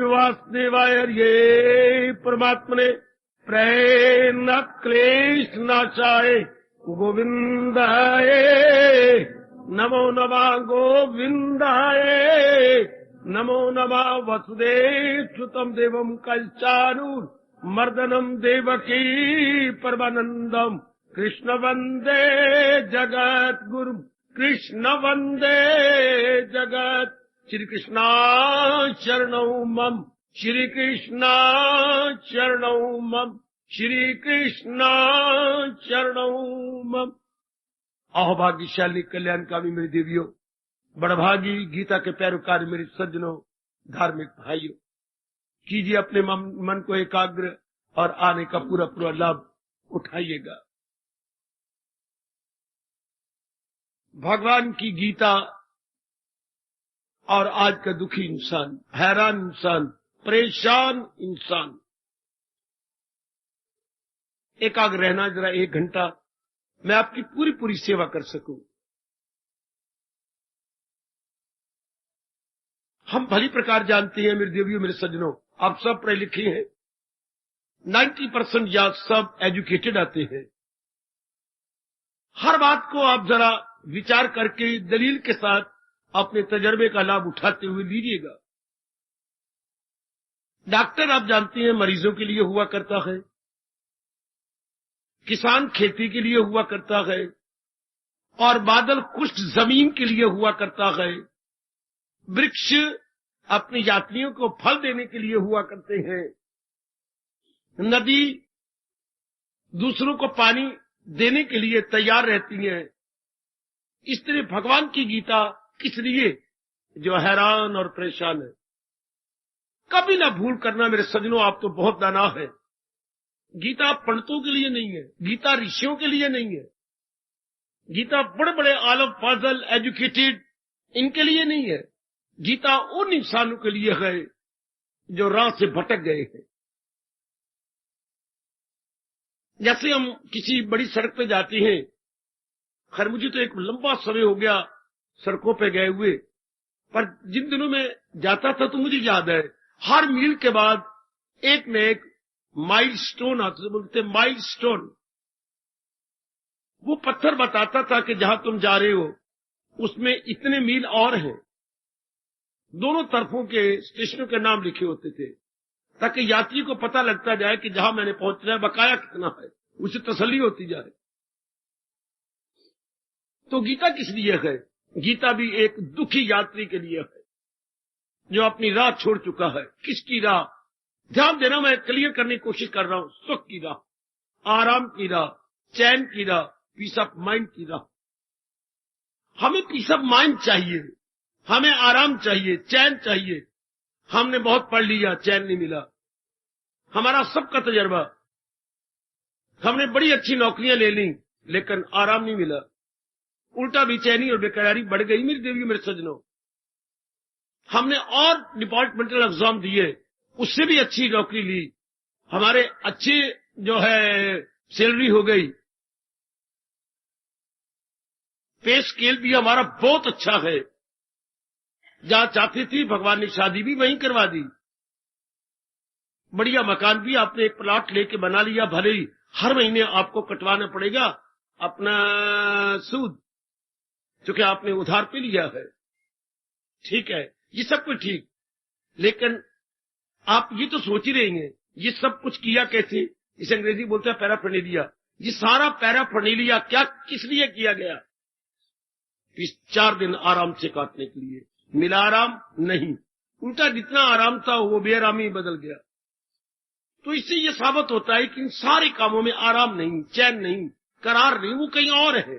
वासुदेवाय हरिये परमात्मने प्रेम क्लेश नाशाय गोविंदाय नमो नमः गोविंदाय नमो नमः वसुदेव सुतम देवम कलचानूर मर्दनम देवकी परमानंदम कृष्ण वंदे जगत गुरु कृष्ण वंदे जगत श्री कृष्णा शरणौ मम श्री कृष्णा शरणौ मम श्री कृष्णा शरणौ मम। अहोभाग्यशाली कल्याणकामी मेरी देवियों, बड़भागी गीता के पैरोकार मेरे सज्जनों, धार्मिक भाइयों, कीजिए अपने मन को एकाग्र और आने का पूरा पूरा लाभ उठाइएगा। भगवान की गीता और आज का दुखी इंसान, हैरान इंसान, परेशान इंसान, एकाग्र रहना जरा 1 घंटा, मैं आपकी पूरी पूरी सेवा कर सकूं। हम भली प्रकार जानते हैं मेरे देवियों मेरे सज्जनों, आप सब पढ़े लिखे हैं, 90% या सब एजुकेटेड आते हैं। हर बात को आप जरा विचार करके दलील के साथ अपने तजर्बे का लाभ उठाते हुए लीजिएगा। डॉक्टर आप जानते हैं मरीजों के लिए हुआ करता है, किसान खेती के लिए हुआ करता है, और बादल कुष्ठ जमीन के लिए हुआ करता है, वृक्ष अपने यात्रियों को फल देने के लिए हुआ करते हैं, नदी दूसरों को पानी देने के लिए तैयार रहती है। इस तरह भगवान की गीता किस लिए, जो हैरान और परेशान है। कभी ना भूल करना मेरे सज्जनों, आप तो बहुत दाना है। गीता पंडितों के लिए नहीं है, गीता ऋषियों के लिए नहीं है, गीता बड़े बड़े आलम फाजल एजुकेटेड इनके लिए नहीं है। गीता उन इंसानों के लिए है जो राह से भटक गए हैं। जैसे हम किसी बड़ी सड़क पे जाते हैं, खैर मुझे तो एक लंबा समय हो गया सड़कों पे गए हुए, पर जिन दिनों में जाता था तो मुझे याद है हर मील के बाद एक न एक माइलस्टोन आता, बोलते माइलस्टोन, वो पत्थर बताता था कि जहां तुम जा रहे हो उसमें इतने मील और हैं। दोनों तरफों के स्टेशनों के नाम लिखे होते थे ताकि यात्री को पता लगता जाए कि जहां मैंने पहुंचना है बकाया कितना है, उसे तसल्ली होती जाए। तो गीता किस लिए है? गीता भी एक दुखी यात्री के लिए है जो अपनी राह छोड़ चुका है। किसकी राह? ध्यान देना, मैं क्लियर करने की कोशिश कर रहा हूं। सुख की राह, आराम की राह, चैन की राह, पीस ऑफ माइंड की राह। हमें पीस ऑफ माइंड चाहिए, हमें आराम चाहिए, चैन चाहिए। हमने बहुत पढ़ लिया, चैन नहीं मिला। हमारा सबका तजर्बा, हमने बड़ी अच्छी नौकरियां ले ली लेकिन आराम नहीं मिला। उल्टा बेचैनी और बेकरारी बढ़ गई मेरी देवियों मेरे सज्जनों। हमने और डिपार्टमेंटल एग्जाम दिए, उससे भी अच्छी नौकरी ली, हमारे अच्छे जो है सैलरी हो गई, पे स्केल भी हमारा बहुत अच्छा है। जहां चाहती थी भगवान ने शादी भी वहीं करवा दी, बढ़िया मकान भी आपने एक प्लॉट लेके बना लिया, भले ही हर महीने आपको कटवाना पड़ेगा अपना सूद, क्योंकि आपने उधार पे लिया है। ठीक है, ये सब कुछ ठीक, लेकिन आप ये तो सोच ही रहेंगे ये सब कुछ किया कैसे? इसे अंग्रेजी बोलते हैं पैराफर्नेलिया। ये सारा पैराफर्नेलिया क्या किस लिए किया गया? इस 4 दिन आराम से काटने के लिए। मिला आराम? नहीं, उल्टा जितना आराम था वो बेआरामी बदल गया। तो इससे ये साबित होता है कि इन सारे कामों में आराम नहीं, चैन नहीं, करार नहीं, वो कहीं और है।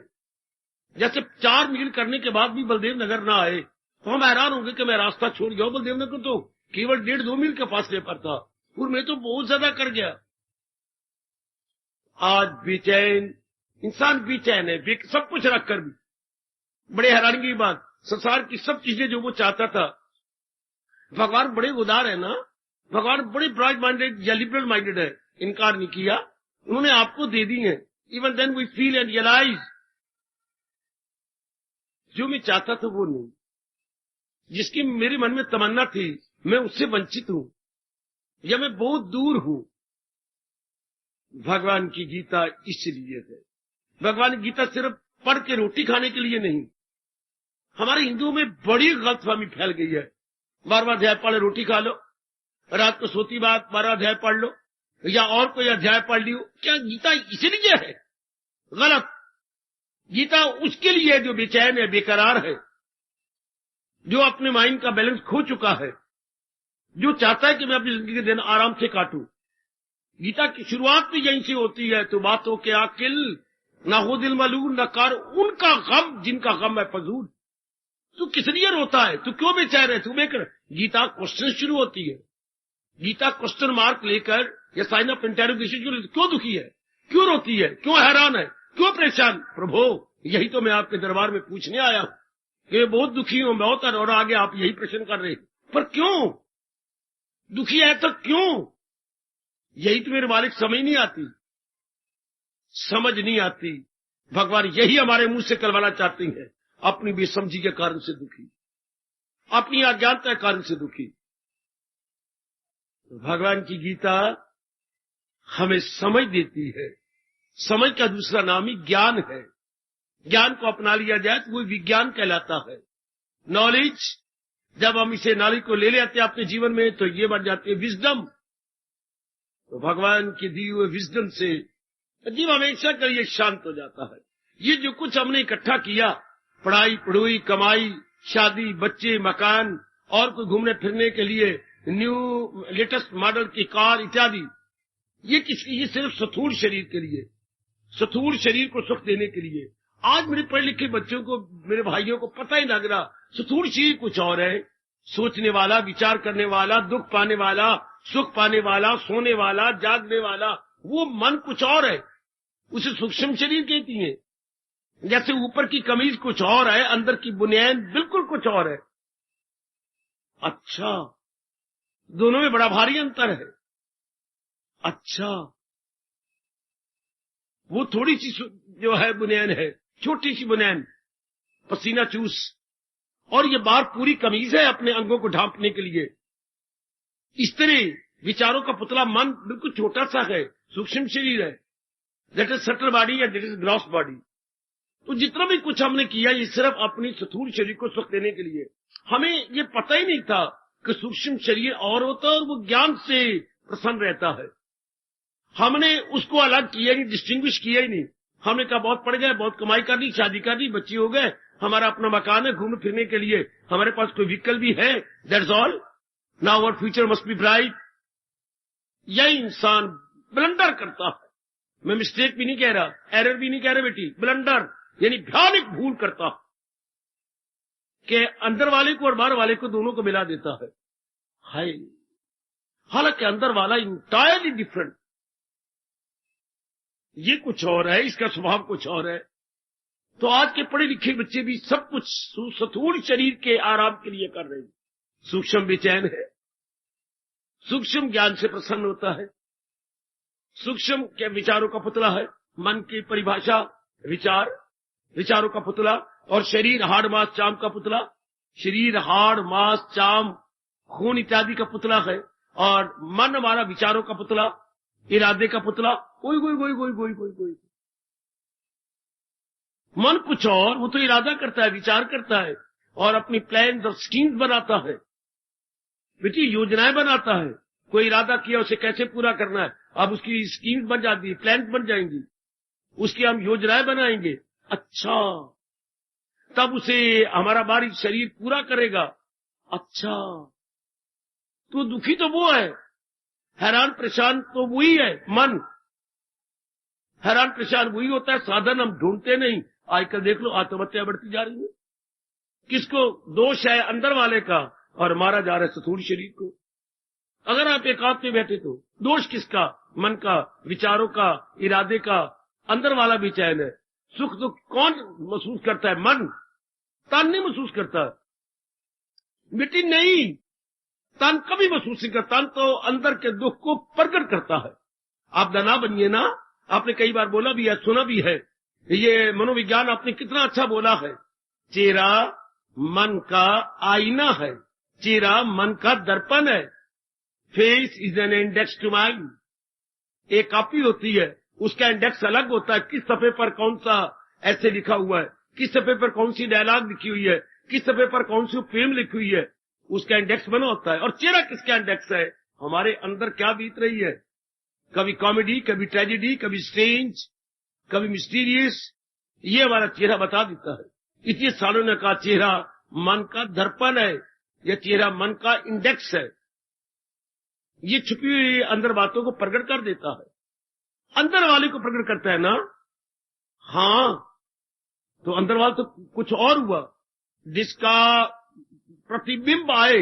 जैसे 4 मील करने के बाद भी बलदेव नगर ना आए तो हम हैरान होंगे कि मैं रास्ता छोड़ गया। बलदेव नगर तो केवल 1.5-2 मील के फासले पर था और मैं तो बहुत ज्यादा कर गया। आज बेचैन इंसान, बेचैन है सब कुछ रखकर भी। बड़े हैरानी की बात, संसार की सब चीजें जो वो चाहता था, भगवान बड़े उदार है ना, भगवान बड़े ब्रॉड माइंडेड या लिबरल माइंडेड है, इनकार नहीं किया, उन्होंने आपको दे दी है। Even then we feel and realise जो मैं चाहता था वो नहीं, जिसकी मेरे मन में तमन्ना थी मैं उससे वंचित हूं। या मैं बहुत दूर हूं। भगवान की गीता इसलिए है। भगवान की गीता सिर्फ पढ़ के रोटी खाने के लिए नहीं। हमारे हिंदुओं में बड़ी गलतफहमी फैल गई है। 12वां अध्याय पढ़ रोटी खा लो, रात को सोती बात 12वां अध्याय पढ़ लो, या और कोई अध्याय पढ़ लियो। क्या गीता इसलिए है? गलत। गीता उसके लिए है जो बेचैन है, बेकरार है, जो अपने माइंड का बैलेंस खो चुका है, जो चाहता है कि मैं अपनी जिंदगी के दिन आराम से काटूं। गीता की शुरुआत भी यहीं से होती है, तो बातों के आकिल ना हो दिल मलून न कर उनका गम जिनका गम है फजूल। तू किस लिए रोता है? तू क्यों बेचैन है? तू बेकर। गीता क्वेश्चन शुरू होती है। गीता क्वेश्चन मार्क लेकर या साइन ऑफ इंटेरोगेशन, क्यों दुखी है, क्यों रोती है, क्यों हैरान है, क्यों परेशान? प्रभु, यही तो मैं आपके दरबार में पूछने आया हूं कि मैं बहुत दुखी हूं, बहुत, और आगे आप यही प्रश्न कर रहे हैं। पर क्यों दुखी है? तो क्यों? यही तो मेरे मालिक समझ नहीं आती, समझ नहीं आती। भगवान यही हमारे मुंह से करवाना चाहते हैं। अपनी बेसमझी के कारण से दुखी, अपनी अज्ञानता के कारण से दुखी। भगवान की गीता हमें समझ देती है। समझ का दूसरा नाम ही ज्ञान है। ज्ञान को अपना लिया जाए तो वो विज्ञान कहलाता है। नॉलेज, जब हम इसे नॉलेज को ले लेते हैं अपने जीवन में, तो ये बन जाती है विजडम। तो भगवान की दी हुए विजडम से जीव हमेशा के लिए शांत हो जाता है। ये जो कुछ हमने इकट्ठा किया, पढ़ाई, पढ़ोई, कमाई, शादी, बच्चे, मकान, और कोई घूमने फिरने के लिए न्यू लेटेस्ट मॉडल की कार इत्यादि, ये सिर्फ स्थूल शरीर के लिए, स्थूल शरीर को सुख देने के लिए। आज मेरे पढ़े लिखे बच्चों को, मेरे भाइयों को पता ही लग रहा, स्थूल शरीर कुछ और है। सोचने वाला, विचार करने वाला, दुख पाने वाला, सुख पाने वाला, सोने वाला, जागने वाला, वो मन कुछ और है। उसे सूक्ष्म शरीर कहती है। जैसे ऊपर की कमीज कुछ और है, अंदर की बुनियाद बिल्कुल कुछ और है। अच्छा, दोनों में बड़ा भारी अंतर है। अच्छा, वो थोड़ी सी जो है बुनियाद है, छोटी सी बुनियाद, पसीना चूस, और ये बाहर पूरी कमीज है अपने अंगों को ढांपने के लिए। इस तरह विचारों का पुतला मन बिल्कुल छोटा सा है, सूक्ष्म शरीर है। दैट इज सटल बॉडी या दैट इज ग्रॉस बॉडी। तो जितना भी कुछ हमने किया, ये सिर्फ अपनी स्थूल शरीर को सुख देने के लिए। हमें ये पता ही नहीं था कि सूक्ष्म शरीर और होता है और वो ज्ञान से प्रसन्न रहता है। हमने उसको अलग किया नहीं, डिस्टिंग्विश किया ही नहीं। हमने कहा बहुत पड़ गए, बहुत कमाई कर दी, शादी कर दी, बच्चे हो गए, हमारा अपना मकान है, घूमने फिरने के लिए हमारे पास कोई व्हीकल भी है, that's all, now our future must be bright. यह इंसान ब्लंडर करता है। मैं मिस्टेक भी नहीं कह रहा, एरर भी नहीं कह रहा बेटी, ब्लंडर यानी भयानक भूल करता कि अंदर वाले को और बाहर वाले को दोनों को मिला देता है। हाय, हालांकि अंदर वाला इंटायरली डिफरेंट, ये कुछ और है, इसका स्वभाव कुछ और है। तो आज के पढ़े लिखे बच्चे भी सब कुछ स्थूल शरीर के आराम के लिए कर रहे हैं। सूक्ष्म बेचैन है, सूक्ष्म ज्ञान से प्रसन्न होता है, सूक्ष्म के विचारों का पुतला है। मन की परिभाषा विचार, विचारों का पुतला, और शरीर हाड़ मांस चाम का पुतला। शरीर हाड़ मांस चाम खून इत्यादि का पुतला है, और मन हमारा विचारों का पुतला, इरादे का पुतला। कोई कोई कोई कोई कोई कोई कोई मन कुछ और, वो तो इरादा करता है, विचार करता है, और अपनी प्लान और स्कीम्स बनाता है, बेटी योजनाएं बनाता है। कोई इरादा किया, उसे कैसे पूरा करना है, अब उसकी स्कीम्स बन जाती है, प्लान बन जाएंगी, उसकी हम योजनाएं बनाएंगे। अच्छा, तब उसे हमारा बाहरी शरीर पूरा करेगा। अच्छा, तो दुखी तो वो है, हैरान परेशान तो वही है मन। हैरान परेशान वही होता है, साधन हम ढूंढते नहीं। आजकल देख लो, आत्महत्या बढ़ती जा रही है। किसको दोष है? अंदर वाले का, और मारा जा रहा है स्थूल शरीर को। अगर आप एकांत में बैठे तो दोष किसका? मन का, विचारों का, इरादे का। अंदर वाला बेचैन है। सुख दुख कौन महसूस करता है? मन। तन नहीं महसूस करता, बेटी नहीं, तन कभी महसूस नहीं करता। तन तो अंदर के दुख को प्रकट करता है। आप दाना बनिए ना, आपने कई बार बोला भी है, सुना भी है। ये मनोविज्ञान आपने कितना अच्छा बोला है। चेहरा मन का आईना है, चेहरा मन का दर्पण है। Face is an index to mind. एक कॉपी होती है, उसका इंडेक्स अलग होता है, किस सफे पर कौन सा ऐसे लिखा हुआ है, किस सफे पर कौन सी डायलॉग लिखी हुई है, किस सफे पर कौन सी फेम लिखी हुई है, उसका इंडेक्स बना होता है। और चेहरा किसका इंडेक्स है, हमारे अंदर क्या बीत रही है, कभी कॉमेडी, कभी ट्रेजेडी, कभी स्ट्रेंज, कभी मिस्टीरियस, ये हमारा चेहरा बता देता है। इसलिए सालों ने कहा चेहरा मन का दर्पण है, यह चेहरा मन का इंडेक्स है। ये छुपी हुई अंदर बातों को प्रकट कर देता है, अंदर वाले को प्रकट करता है ना। हाँ, तो अंदर वाला तो कुछ और हुआ, जिसका प्रतिबिंब आए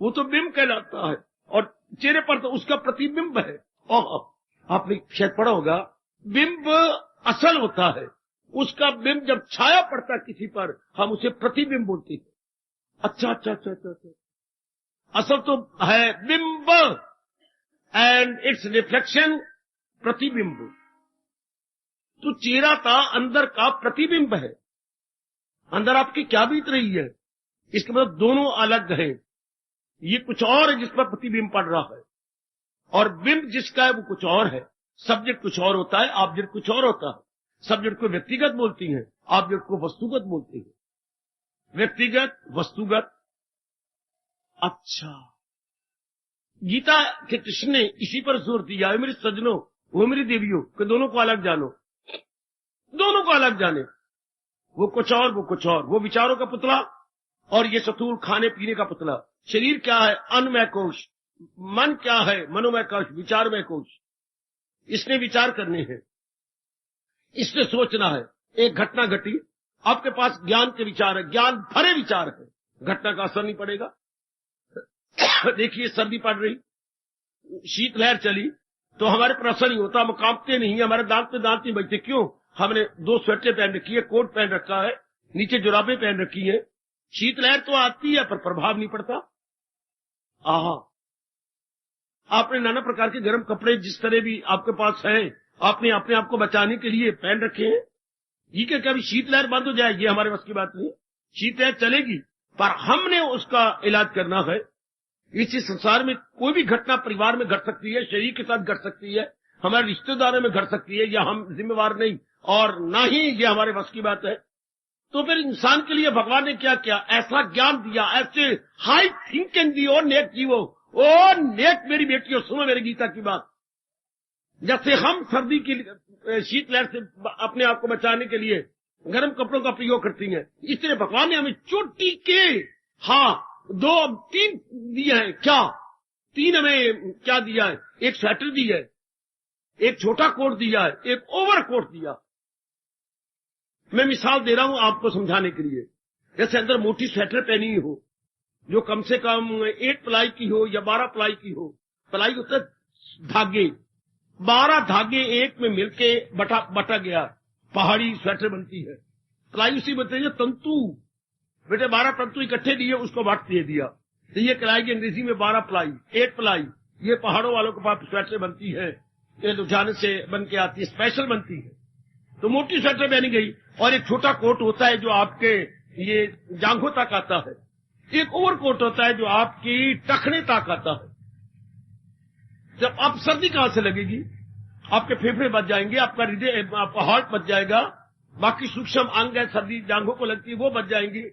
वो तो बिंब कहलाता है, और चेहरे पर तो उसका प्रतिबिंब है। आपने शायद पढ़ा होगा, बिंब असल होता है, उसका बिंब जब छाया पड़ता है किसी पर, हम उसे प्रतिबिंब बोलते हैं। अच्छा अच्छा अच्छा अच्छा, अच्छा। असल तो है बिंब एंड इट्स रिफ्लेक्शन प्रतिबिंब। तो चेहरा का अंदर का प्रतिबिंब है, अंदर आपकी क्या बीत रही है, इसके मतलब दोनों अलग हैं। ये कुछ और है जिस पर प्रतिबिंब पड़ रहा है, और बिंब जिसका है वो कुछ और है। सब्जेक्ट कुछ और होता है, ऑब्जेक्ट कुछ और होता है। सब्जेक्ट को व्यक्तिगत बोलती हैं, ऑब्जेक्ट को वस्तुगत बोलती हैं। व्यक्तिगत, वस्तुगत। अच्छा, गीता के कृष्ण ने इसी पर जोर दिया है, मेरे सज्जनों, वो मेरी देवियों, कि दोनों को अलग जानो, दोनों को अलग जाने। वो कुछ और, वो कुछ और, वो विचारों का पुतला और ये सतूल खाने पीने का पुतला। शरीर क्या है, अन्नमय कोश। मन क्या है, मनोमय कोश, विचारमय कोश। इसने विचार करने हैं, इसने सोचना है। एक घटना घटी, आपके पास ज्ञान के विचार है, ज्ञान भरे विचार है, घटना का असर नहीं पड़ेगा। देखिए, सर्दी पड़ रही, शीतलहर चली, तो हमारे पर असर नहीं होता, हम कांपते नहीं, हमारे दांत पे दांत नहीं बजते। क्यों? हमने 2 स्वेटर पहन रखी है, कोट पहन रखा है, नीचे जुराबें पहन रखी है। शीतलहर तो आती है पर प्रभाव नहीं पड़ता। आहा, आपने नाना प्रकार के गर्म कपड़े जिस तरह भी आपके पास हैं, आपने अपने आप को बचाने के लिए पहन रखे हैं। ये क्या कभी शीतलहर बंद हो जाएगी? हमारे बस की बात नहीं। शीतलहर चलेगी, पर हमने उसका इलाज करना है। इसी संसार में कोई भी घटना परिवार में घट सकती है, शरीर के साथ घट सकती है, हमारे रिश्तेदारों में घट सकती है, या हम जिम्मेवार नहीं, और ना ही ये हमारे बस की बात है। तो फिर इंसान के लिए भगवान ने क्या किया? ऐसा ज्ञान दिया, ऐसे हाई थिंकिंग दी। और नेक जीवो, ओ नेक मेरी बेटियों, सुनो मेरी गीता की बात। जैसे हम सर्दी की शीतलहर से अपने आप को बचाने के लिए गर्म कपड़ों का प्रयोग करती हैं, इसलिए भगवान ने हमें चोटी के, हाँ, 2-3 दिया है। क्या 3 हमें क्या दिया है? एक स्वेटर दिया है, एक छोटा कोट दिया है, एक ओवर कोट दिया। मैं मिसाल दे रहा हूं आपको समझाने के लिए। जैसे अंदर मोटी स्वेटर पहनी हो, जो कम से कम 8 प्लाई की हो या 12 प्लाई की हो। प्लाई होता है धागे, 12 धागे एक में मिलके बटा गया, पहाड़ी स्वेटर बनती है। प्लाई उसी बनती है तंतु, बेटे 12 तंतु इकट्ठे दिए, उसको बट दे दिया, तो ये कहलाएगी अंग्रेजी में 12 प्लाई, 8 प्लाई। ये पहाड़ों वालों के पास स्वेटर बनती है, ये लुधियाने से बन के आती है, स्पेशल बनती है। तो मोटी स्वेटर पहनी गई, और एक छोटा कोट होता है जो आपके ये जांघों तक आता है, एक ओवर कोट होता है जो आपकी टखने तक आता है। जब आप सर्दी कहां से लगेगी? आपके फेफड़े बच जाएंगे, आपका हृदय, आपका हार्ट बच जाएगा, बाकी सूक्ष्म अंग है, सर्दी जांघों को लगती है, वो बच जाएंगे।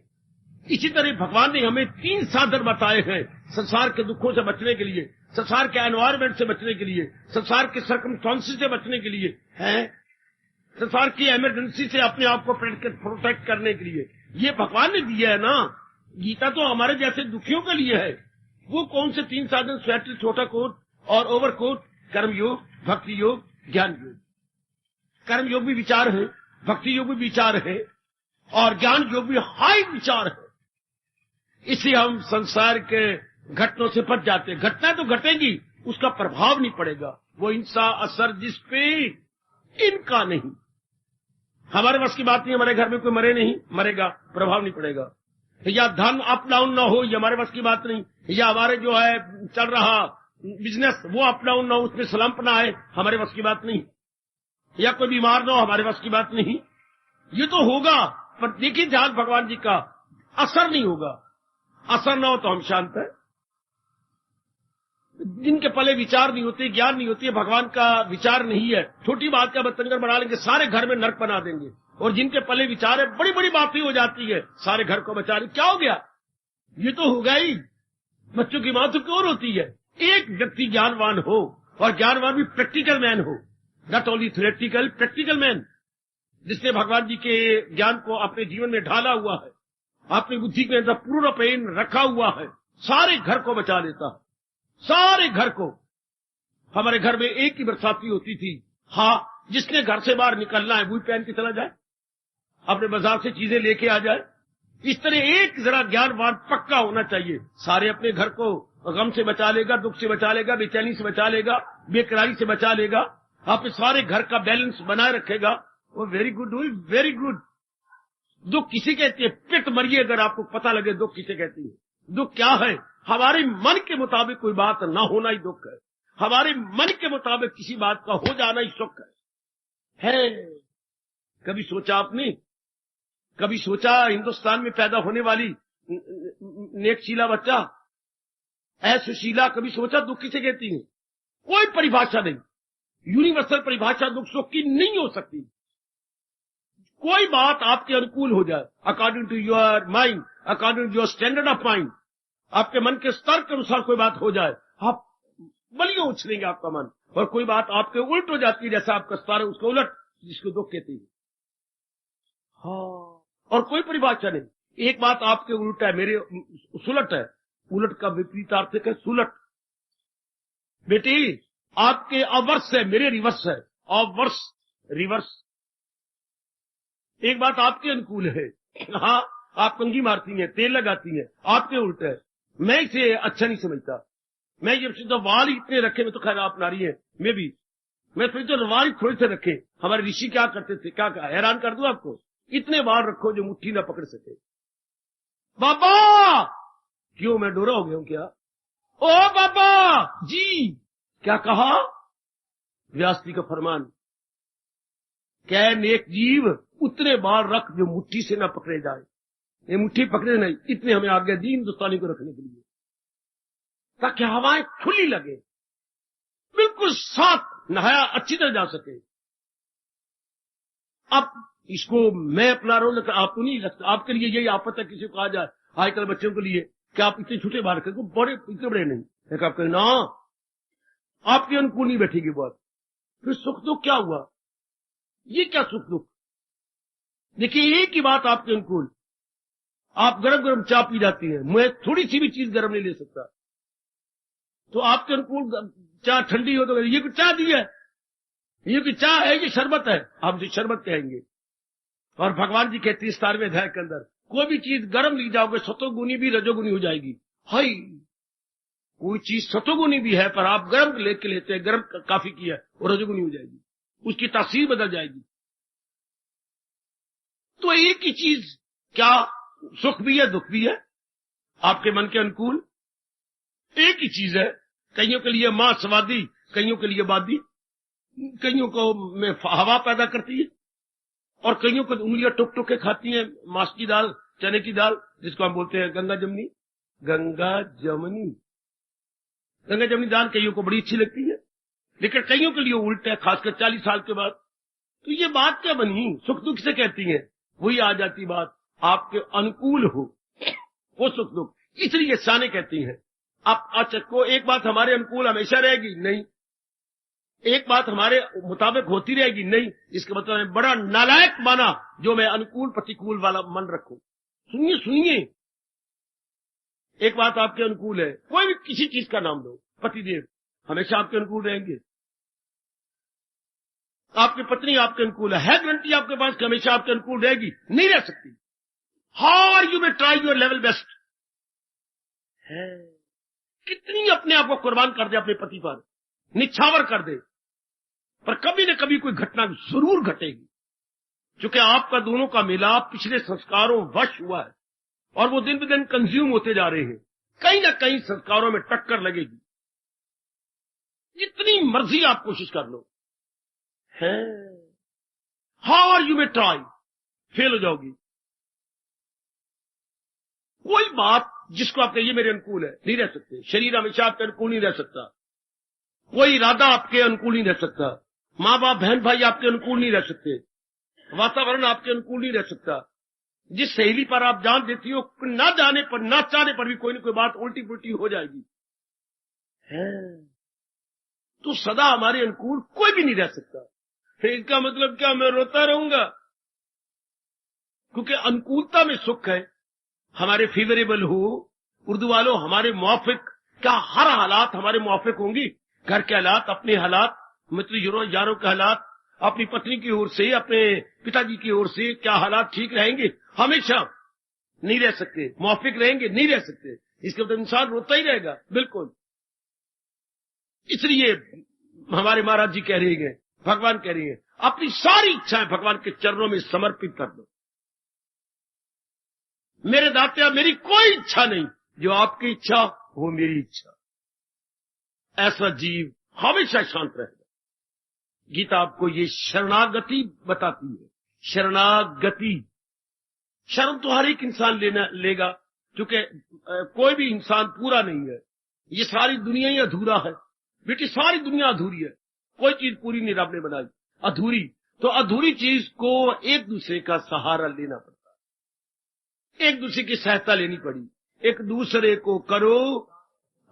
इसी तरह भगवान ने हमें 3 साधन बताए हैं संसार के दुखों से बचने के लिए, संसार के एनवायरमेंट से बचने के लिए, संसार के सर्कमस्टांसेस से बचने के लिए, है संसार की इमरजेंसी से अपने आप को प्रोटेक्ट करने के लिए। ये भगवान ने दिया है ना। गीता तो हमारे जैसे दुखियों के लिए है। वो कौन से 3 साधन? स्वेटर, छोटा कोट और ओवर कोट। कर्म योग, भक्ति योग, ज्ञान योग। कर्म योग भी विचार है, भक्ति योग भी विचार है, और ज्ञान योग भी हाई विचार है। इसलिए हम संसार के घटनों से बच जाते हैं। घटना तो घटेगी, उसका प्रभाव नहीं पड़ेगा, वो इंसा असर जिस पे इनका नहीं। हमारे बस की बात नहीं, हमारे घर में कोई मरे नहीं, मरेगा, प्रभाव नहीं पड़ेगा। या धन अप डाउन ना हो, ये हमारे बस की बात नहीं। या हमारे जो है चल रहा बिजनेस वो अप डाउन ना हो, उसमें स्लंप ना आए, हमारे बस की बात नहीं। या कोई बीमार ना हो, हमारे बस की बात नहीं। ये तो होगा, पर देखिए ध्यान भगवान जी का, असर नहीं होगा। असर ना हो तो हम शांत है। जिनके पले विचार नहीं होते, ज्ञान नहीं होती है, भगवान का विचार नहीं है, छोटी बात का बतंगड़ बना लेंगे, सारे घर में नरक बना देंगे। और जिनके पले विचार है, बड़ी बड़ी बातें हो जाती है, सारे घर को बचा रहे। क्या हो गया? ये तो होगा ही। बच्चों की मां तो क्यों होती है? एक व्यक्ति ज्ञानवान हो, और ज्ञानवान भी प्रैक्टिकल मैन हो, not only theoretical, practical man, जिसने भगवान जी के ज्ञान को अपने जीवन में ढाला हुआ है, अपनी बुद्धि के अंदर पूर्ण पेन रखा हुआ है, सारे घर को बचा लेता है, सारे घर को। हमारे घर में एक ही बरसाती होती थी, हाँ, जिसने घर से बाहर निकलना है वही पहन के चला जाए, अपने बाजार से चीजें लेके आ जाए। इस तरह एक जरा ज्ञानवान पक्का होना चाहिए, सारे अपने घर को गम से बचा लेगा, दुख से बचा लेगा, बेचैनी से बचा लेगा, बेकरारी से बचा लेगा, अपने सारे घर का बैलेंस बनाए रखेगा। वो वेरी गुड, वेरी गुड। दुख किसे कहती है? पिट मरिए अगर आपको पता लगे दुख किसे कहती है। दुख क्या है? हमारे मन के मुताबिक कोई बात ना होना ही दुख है, हमारे मन के मुताबिक किसी बात का हो जाना ही सुख है। कभी सोचा आपने, कभी सोचा हिंदुस्तान में पैदा होने वाली नेकशीला बच्चा, सुशीला, कभी सोचा दुख किसे कहती है? कोई परिभाषा नहीं, यूनिवर्सल परिभाषा दुख सुख की नहीं हो सकती। कोई बात आपके अनुकूल हो जाए, according to your mind, according to your standard of mind, आपके मन के स्तर के अनुसार कोई बात हो जाए, आप बलियों उछलेंगे आपका मन। और कोई बात आपके उल्ट हो जाती है, जैसा आपका स्तर है उसके उलट, जिसको दुख कहती है। हाँ, और कोई परिभाषा नहीं। एक बात आपके उल्ट है, मेरे सुलट है, उलट का विपरीतार्थक है सुलट। बेटी, आपके अवर्स है, मेरे रिवर्स है, अवर्स रिवर्स। एक बात आपके अनुकूल है, हाँ, आप कंघी मारती हैं, तेल लगाती हैं, आपके उल्ट है, मैं इसे अच्छा नहीं समझता। मैं ये तो वाल ही इतने रखे, मैं तो खैर आप नारी है, मैं तो वाल ही थोड़े से रखे। हमारे ऋषि क्या करते थे, क्या कहा, हैरान कर दूं आपको, इतने वाल रखो जो मुट्ठी ना पकड़ सके। बाबा, क्यों मैं डोरा हो गया हूं क्या? ओ बाबा जी, क्या कहा? व्यास जी का फरमान, क्या नेक जीव उतने बाल रख जो मुट्ठी से ना पकड़े जाए। ये मुट्ठी पकड़े नहीं, इतने हमें आगे दी हिंदुस्तानी को रखने के लिए, ताकि हवाएं खुली लगे, बिल्कुल साफ नहाया अच्छी तरह जा सके। अब इसको मैं अपना रहा हूं, आप तो नहीं लगता। आपके लिए यही आफत है, किसी को कहा जाए आजकल बच्चों के लिए कि आप इतने छोटे बाल रखें, बड़े इतने बड़े नहीं, एक आप कहें ना, आपके अनुकूल नहीं बैठेगी बात। फिर सुख दुख क्या हुआ? ये क्या सुख दुख? देखिए, एक ही बात आपके अनुकूल, आप गरम गरम चाय पी जाती हैं, मैं थोड़ी सी भी चीज गरम नहीं ले सकता, तो आपके अनुकूल चाय ठंडी हो तो ये कुछ चाय दी है, ये कुछ चाय है, ये शरबत है, आप जो शरबत कहेंगे। और भगवान जी कहते हैं 17वें अध्याय के अंदर, कोई भी चीज गर्म ली जाओगे सतोगुनी भी रजोगुनी हो जाएगी। हाय, कोई चीज सतोगुनी भी है पर आप गर्म लेके लेते हैं, गर्म काफी की है, वो रजोगुनी हो जाएगी, उसकी तासीर बदल जाएगी। तो एक ही चीज, क्या सुख भी है दुख भी है, आपके मन के अनुकूल एक ही चीज है। कईयों के लिए मां स्वादी, कईयों के लिए बादी, कईयों को में हवा पैदा करती है, और कईयों को उंगलियां टुक टुक के खाती हैं मास की दाल, चने की दाल, जिसको हम बोलते हैं गंगा जमनी। गंगा जमनी, गंगा जमनी दाल कईयों को बड़ी अच्छी लगती है, लेकिन कईयों के लिए उल्टा है, खासकर 40 साल के बाद। तो ये बात क्या बनी? सुख दुख से कहती है, वही आ जाती बात, आपके अनुकूल हो वो सुख दुख, इसलिए शाने कहती हैं। आप अच्छा को एक बात हमारे अनुकूल हमेशा रहेगी नहीं, एक बात हमारे मुताबिक होती रहेगी नहीं, इसका मतलब है बड़ा नालायक माना जो मैं अनुकूल प्रतिकूल वाला मन रखूं। सुनिए सुनिए, एक बात आपके अनुकूल है, कोई भी किसी चीज का नाम दो, पतिदेव हमेशा आपके अनुकूल रहेंगे, आपकी पत्नी आपके अनुकूल है गारंटी आपके पास कि हमेशा आपके अनुकूल रहेगी? नहीं रह सकती। हाउ यू में ट्राई योर लेवल बेस्ट है, कितनी अपने आप को कुर्बान कर दे अपने पति पर, निछावर कर दे, पर कभी न कभी कोई घटना जरूर घटेगी, क्योंकि आपका दोनों का मिलाप पिछले संस्कारों वश हुआ है, और वो दिन ब दिन कंज्यूम होते जा रहे हैं, कहीं ना कहीं संस्कारों में टक्कर लगेगी, जितनी मर्जी आप कोशिश कर लो है। हाउ आर यू में ट्राई, फेल हो जाओगी। कोई बात जिसको आप कहिए मेरे अनुकूल है, नहीं रह सकते। शरीर हमेशा आपके अनुकूल नहीं रह सकता, कोई इरादा आपके अनुकूल नहीं रह सकता, माँ बाप बहन भाई आपके अनुकूल नहीं रह सकते, वातावरण आपके अनुकूल नहीं रह सकता। जिस सहेली पर आप जान देती हो, ना जाने पर, ना चाहने पर भी कोई ना कोई बात उल्टी पुल्टी हो जाएगी, है तो सदा हमारे अनुकूल कोई भी नहीं रह सकता। फिर इसका मतलब क्या, मैं रोता रहूंगा? क्योंकि अनुकूलता में सुख है। हमारे फेवरेबल हो, उर्दू वालों हमारे मुआफिक, क्या हर हालात हमारे मुआफिक होंगी? घर के हालात, अपने हालात, मित्र यारों के हालात, अपनी पत्नी की ओर से, अपने पिताजी की ओर से क्या हालात ठीक रहेंगे? हमेशा नहीं रह सकते। मुआफिक रहेंगे? नहीं रह सकते। इसके बाद इंसान रोता ही रहेगा, बिल्कुल। इसलिए हमारे महाराज जी कह रहे हैं, भगवान कह रहे हैं, अपनी सारी इच्छाएं भगवान के चरणों में समर्पित कर दो। मेरे दात्या, मेरी कोई इच्छा नहीं, जो आपकी इच्छा वो मेरी इच्छा। ऐसा जीव हमेशा शांत रहेगा। गीता आपको ये शरणागति बताती है। शरणागति, शरण तो हर एक इंसान लेगा, क्योंकि कोई भी इंसान पूरा नहीं है। ये सारी दुनिया ही अधूरा है बेटी, सारी दुनिया अधूरी है। कोई चीज पूरी नहीं रब ने बनाई, अधूरी। तो अधूरी चीज को एक दूसरे का सहारा लेना पड़ता है, एक दूसरे की सहायता लेनी पड़ी। एक दूसरे को करो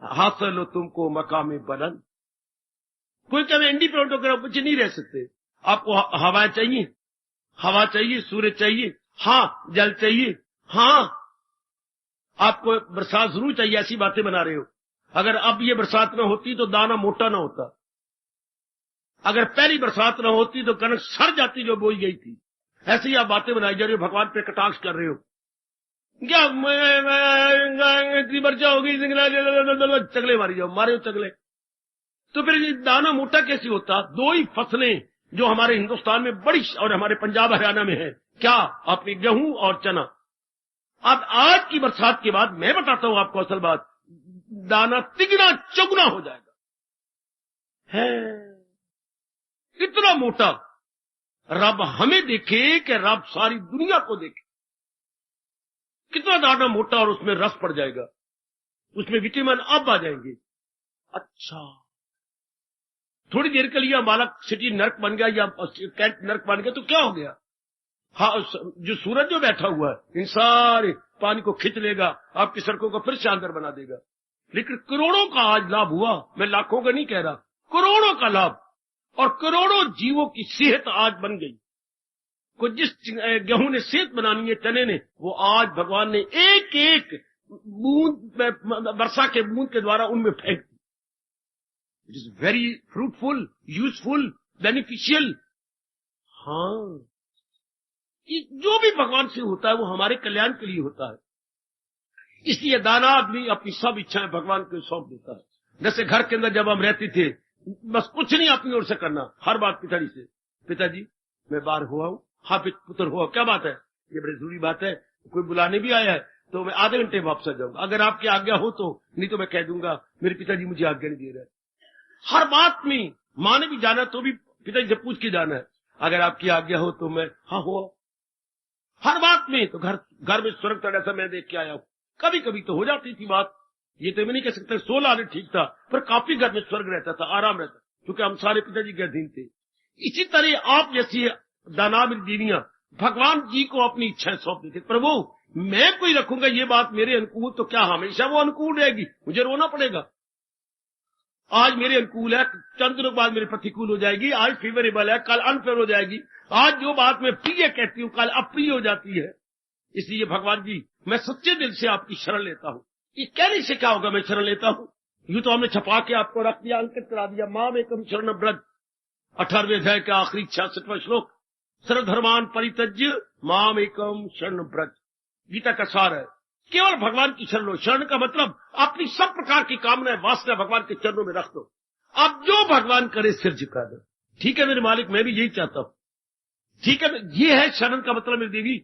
हासिल हो तुमको मकाम बुलंद। कोई कभी इंडिपेंडेंट होकर आप नहीं रह सकते। आपको हवा चाहिए, हवा चाहिए, सूर्य चाहिए, हाँ, जल चाहिए, हाँ, आपको बरसात जरूर चाहिए। ऐसी बातें बना रहे हो। अगर अब ये बरसात न होती तो दाना मोटा न होता, अगर पहली बरसात न होती तो कनक सड़ जाती जो बोई गई थी। ऐसी ही आप बातें बनाई जा रही हो, भगवान पे कटाक्ष कर रहे हो। क्या इतनी वर्षा होगी, चगले मारी जाओ, मारे हो चगले। तो फिर ये दाना मोटा कैसे होता? दो ही फसलें जो हमारे हिंदुस्तान में बड़ी और हमारे पंजाब हरियाणा में है, क्या? अपनी गेहूं और चना। अब आज की बरसात के बाद मैं बताता हूं आपको असल बात, दाना तिगुना चौगुना हो जाएगा। है इतना मोटा। रब हमें देखे कि रब सारी दुनिया को देखे। कितना दाना मोटा, और उसमें रस पड़ जाएगा, उसमें विटामिन अब आ जाएंगे। अच्छा, थोड़ी देर के लिए हमारा सिटी नर्क बन गया या कैंट नर्क बन गया तो क्या हो गया? हाँ, जो सूरज जो बैठा हुआ है इन सारे पानी को खींच लेगा, आपकी सड़कों को फिर शानदार बना देगा। लेकिन करोड़ों का आज लाभ हुआ, मैं लाखों का नहीं कह रहा, करोड़ों का लाभ। और करोड़ों जीवों की सेहत आज बन गई। को जिस गेहूं ने सेहत बनानी है, चने ने, वो आज भगवान ने एक एक बूंद वर्षा के बूंद के द्वारा उनमें फेंक दी। It is very fruitful, useful, beneficial. हाँ, जो भी भगवान से होता है वो हमारे कल्याण के लिए होता है। इसलिए दाना आदमी अपनी सब इच्छाएं भगवान को सौंप देता है। जैसे घर के अंदर जब हम रहते थे, बस कुछ नहीं अपनी ओर से करना, हर बात पिताजी से, पिताजी मैं बाहर हुआ हूं, हाँ पुत्र हुआ, क्या बात है? ये बड़ी जरूरी बात है, कोई बुलाने भी आया है तो मैं आधे घंटे वापस आ जाऊंगा, अगर आपकी आज्ञा हो तो, नहीं तो मैं कह दूंगा मेरे पिताजी मुझे आज्ञा नहीं दे रहे। हर बात में माँ ने भी जाना तो भी पिताजी से पूछ के जाना है, अगर आपकी आज्ञा हो तो मैं हाँ हुआ। हर बात में तो घर में स्वर्ग था ऐसा मैं देख के आया हूं। कभी कभी तो हो जाती थी बात, ये तो मैं नहीं कह सकता 16 आने ठीक था, पर काफी घर में स्वर्ग रहता था, आराम रहता, क्योंकि हम सारे पिताजी के अधीन थे। इसी तरह आप जैसी दानाब दीनियां भगवान जी को अपनी इच्छाएं सौंप देते। प्रभु मैं कोई रखूंगा ये बात मेरे अनुकूल, तो क्या हमेशा वो अनुकूल रहेगी? मुझे रोना पड़ेगा। आज मेरे अनुकूल है, चंद दिनों बाद मेरे प्रतिकूल हो जाएगी। आज फेवरेबल है, कल अनफेवर हो जाएगी। आज जो बात मैं प्रिय कहती हूँ कल अप्रिय हो जाती है। इसलिए भगवान जी मैं सच्चे दिल से आपकी शरण लेता हूँ। ये कहने से क्या होगा मैं शरण लेता हूँ? यूं तो हमने छपा के आपको रख दिया, अंकित करा दिया, माम एकम शरण ब्रज, 18वें अध्याय का आखिरी 66वां श्लोक, सर्वधर्मान परित्यज्य माम एकम शरण ब्रज, गीता का सार है। केवल भगवान की शरण लो। शरण का मतलब अपनी सब प्रकार की कामनाएं वासना भगवान के चरणों में रख दो। अब जो भगवान करे सिर झुका दो। ठीक है मेरे मालिक, मैं भी यही चाहता हूं। ठीक है, ये है शरण का मतलब मेरी देवी।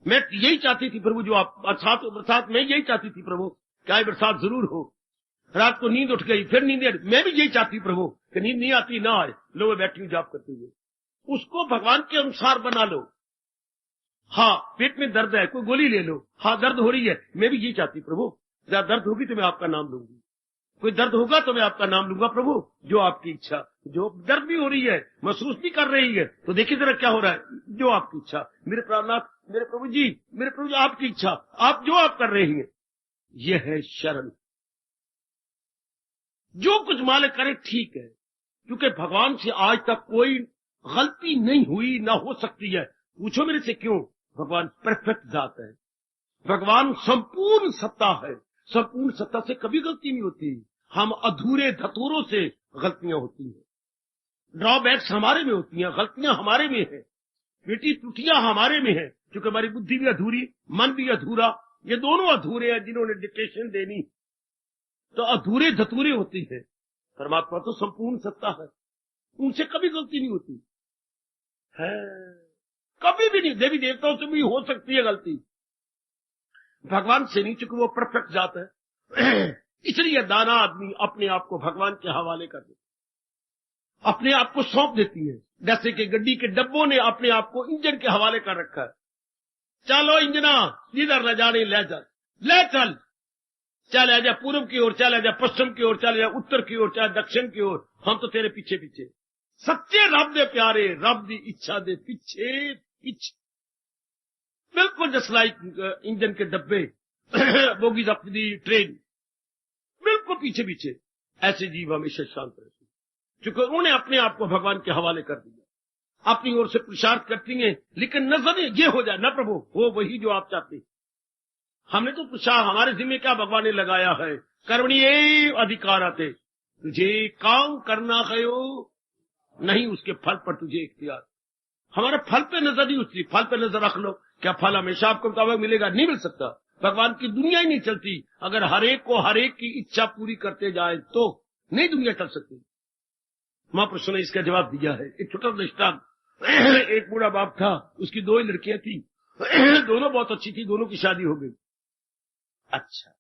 मैं यही चाहती थी प्रभु, जो आप बरसात मैं यही चाहती थी प्रभु, क्या बरसात जरूर हो। रात को नींद उठ गई, फिर नींद, मैं भी यही चाहती प्रभु कि नींद नहीं आती ना आए, लो मैं बैठी हूं जाप करते हुए। उसको भगवान के अनुसार बना लो। हाँ, पेट में दर्द है, कोई गोली ले लो। हाँ, दर्द हो रही है, मैं भी यही चाहती प्रभु, जब दर्द होगी तो मैं आपका नाम लूंगी। कोई दर्द होगा तो मैं आपका नाम लूंगा प्रभु, जो आपकी इच्छा। जो दर्द भी हो रही है, महसूस भी कर रही है, तो देखिए जरा क्या हो रहा है, जो आपकी इच्छा। मेरे प्राणनाथ, मेरे प्रभु जी, मेरे प्रभु जी, आपकी इच्छा, आप जो आप कर रहे हैं, यह है शरण। जो कुछ मालिक करे ठीक है, क्योंकि भगवान से आज तक कोई गलती नहीं हुई, ना हो सकती है। पूछो मेरे से क्यों? भगवान परफेक्ट जात है, भगवान संपूर्ण सत्ता है, संपूर्ण सत्ता से कभी गलती नहीं होती। हम अधूरे धतूरों से गलतियां होती हैं, ड्रॉबैक्स हमारे में होती हैं, गलतियां हमारे में है, बेटी त्रुटियां हमारे में है, क्योंकि हमारी बुद्धि भी अधूरी, मन भी अधूरा, ये दोनों अधूरे हैं जिन्होंने डिक्टेशन देनी, तो अधूरे धतूरे होती है। परमात्मा तो संपूर्ण सत्ता है, उनसे कभी गलती नहीं होती है, कभी भी नहीं। देवी देवताओं से भी हो सकती है गलती, भगवान से नहीं, चूंकि वो परफेक्ट जात है। इसलिए दाना आदमी अपने आप को भगवान के हवाले कर देता, अपने आप को सौंप देती है। जैसे कि गड्डी के डब्बों ने अपने आप को इंजन के हवाले कर रखा है। चलो इंजना, जिधर न जाने ले चल, ले चल, चले जा पूर्व की ओर, चले जा पश्चिम की ओर, चले जा उत्तर की ओर, चाहे दक्षिण की ओर, हम तो तेरे पीछे पीछे। सच्चे रब दे प्यारे, रब दी इच्छा दे पीछे पीछे, बिल्कुल जस्ट लाइक इंजन के डब्बे, बोगीज ऑफ दी ट्रेन, बिल्कुल पीछे पीछे। ऐसे जीव हमेशा शांत रहते, क्योंकि उन्होंने अपने आप को भगवान के हवाले कर दिया। अपनी ओर से पुरुषार्थ करती हैं, लेकिन नजर ये हो जाए ना प्रभु, हो वही जो आप चाहते। हमने तो पूछा हमारे जिम्मे क्या भगवान ने लगाया है, कर्मणीय अधिकार आते, तुझे काम करना है नहीं, उसके फल पर तुझे इख्तियार। हमारे फल पे नजर नहीं उठती, फल पे नजर रख लो। क्या फल हमेशा आपको मुताबिक मिलेगा? नहीं मिल सकता। भगवान की दुनिया ही नहीं चलती अगर हरेक को हरेक की इच्छा पूरी करते जाए, तो नहीं दुनिया चल सकती। महापुरुषों ने इसका जवाब दिया है। एक छोटा दृष्टांत, एक बूढ़ा बाप था, उसकी 2 ही लड़कियां थी, दोनों बहुत अच्छी थी, दोनों की शादी हो गई। अच्छा,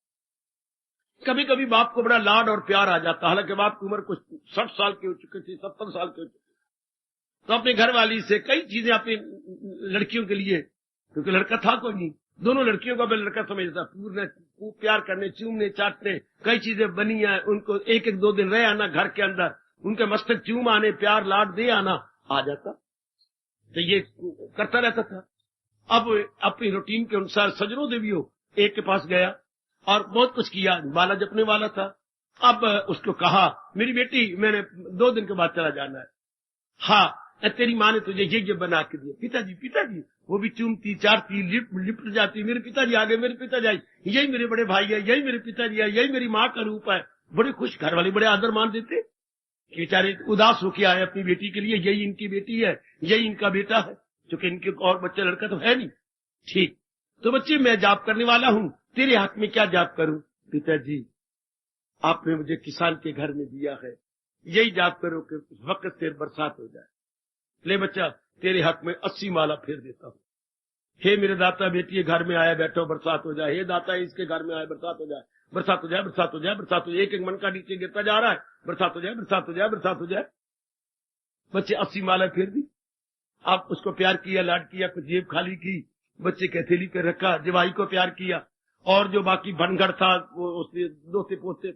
कभी कभी बाप को बड़ा लाड और प्यार आ जाता, हालांकि बाप की उम्र कुछ 60 साल की हो चुकी थी, 70 साल की हो चुकी, तो अपने घर वाली से कई चीजें अपनी लड़कियों के लिए, क्योंकि लड़का था कोई नहीं, दोनों लड़कियों का मैं लड़का समझता, पूरे प्यार करने, चूमने, चाटने, कई चीजें बनी है, उनको 1-2 दिन रह आना घर के अंदर, उनके मस्तक चूम आने, प्यार लाड दे आना आ जाता, तो ये करता रहता था। अब अपनी रूटीन के अनुसार सजनों देवियों एक के पास गया और बहुत कुछ किया, बाला जपने वाला था। अब उसको कहा, मेरी बेटी मैंने 2 दिन के बाद चला जाना है। हाँ, तेरी माँ ने तुझे ये बना के दिया। पिताजी, वो भी चूमती, चाटती, लिपट जाती, मेरे पिताजी आ गए, मेरे पिताजी आई, यही मेरे बड़े भाई है, यही मेरे पिताजी है, यही मेरी माँ का रूप है। बड़े खुश, घर वाले बड़े आदर मान देते। बेचारे उदास होके आए अपनी बेटी के लिए, यही इनकी बेटी है, यही इनका बेटा है, क्योंकि इनके और बच्चा लड़का तो है नहीं। ठीक, तो बच्चे मैं जाप करने वाला हूँ, तेरे हाथ में क्या जाप करूं? पिताजी, आपने मुझे किसान के घर में दिया है, यही जाप करो कि उस वक्त से बरसात हो जाए। ले बच्चा, तेरे हक में 80 माला फेर देता हूँ। हे मेरे दाता, बेटी घर में आया बैठो, बरसात हो जाए। हे दाता, इसके घर में आया, बरसात हो जाए, बरसात हो जाए, बरसात हो जाए, बरसात हो जाए। एक मन का नीचे गिरता जा रहा है, बरसात हो जाए, बरसात हो जाए, बरसात हो जाए। बच्चे 80 माला फेर दी। आप उसको प्यार किया, लाड किया, कुछ जेब खाली की, बच्चे के हथेली पे रखा, जवाई को प्यार किया, और जो बाकी बनगढ़ था वो उसके दोस्ते पोते,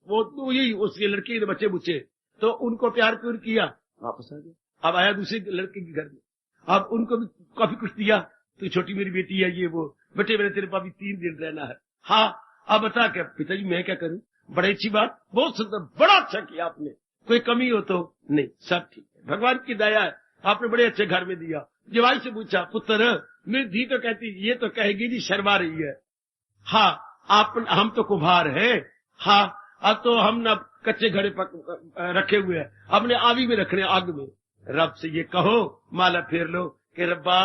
वो तो यही उसके लड़के बच्चे बुच्चे, तो उनको प्यार क्यों किया, वापस आ गया। अब आया दूसरे लड़के के घर में, अब उनको भी काफी कुछ दिया, तो छोटी मेरी बेटी है, ये वो, बेटे मेरे तेरे पास भी 3 दिन रहना है। हाँ, अब बता क्या? पिताजी मैं क्या करूं? बड़ी अच्छी बात, बहुत सुंदर, बड़ा अच्छा किया आपने, कोई कमी हो तो नहीं, सब ठीक है, भगवान की दया है, आपने बड़े अच्छे घर में दिया। जवाई से पूछा, पुत्र मेरी धी तो कहती, ये तो कहेगी जी शर्मा रही है। हाँ, हम तो कुम्हार है। हाँ, अब तो हम ना कच्चे घड़े रखे हुए हैं, अपने आवी में रखने, आग में। रब से ये कहो, माला फेर लो कि रब्बा,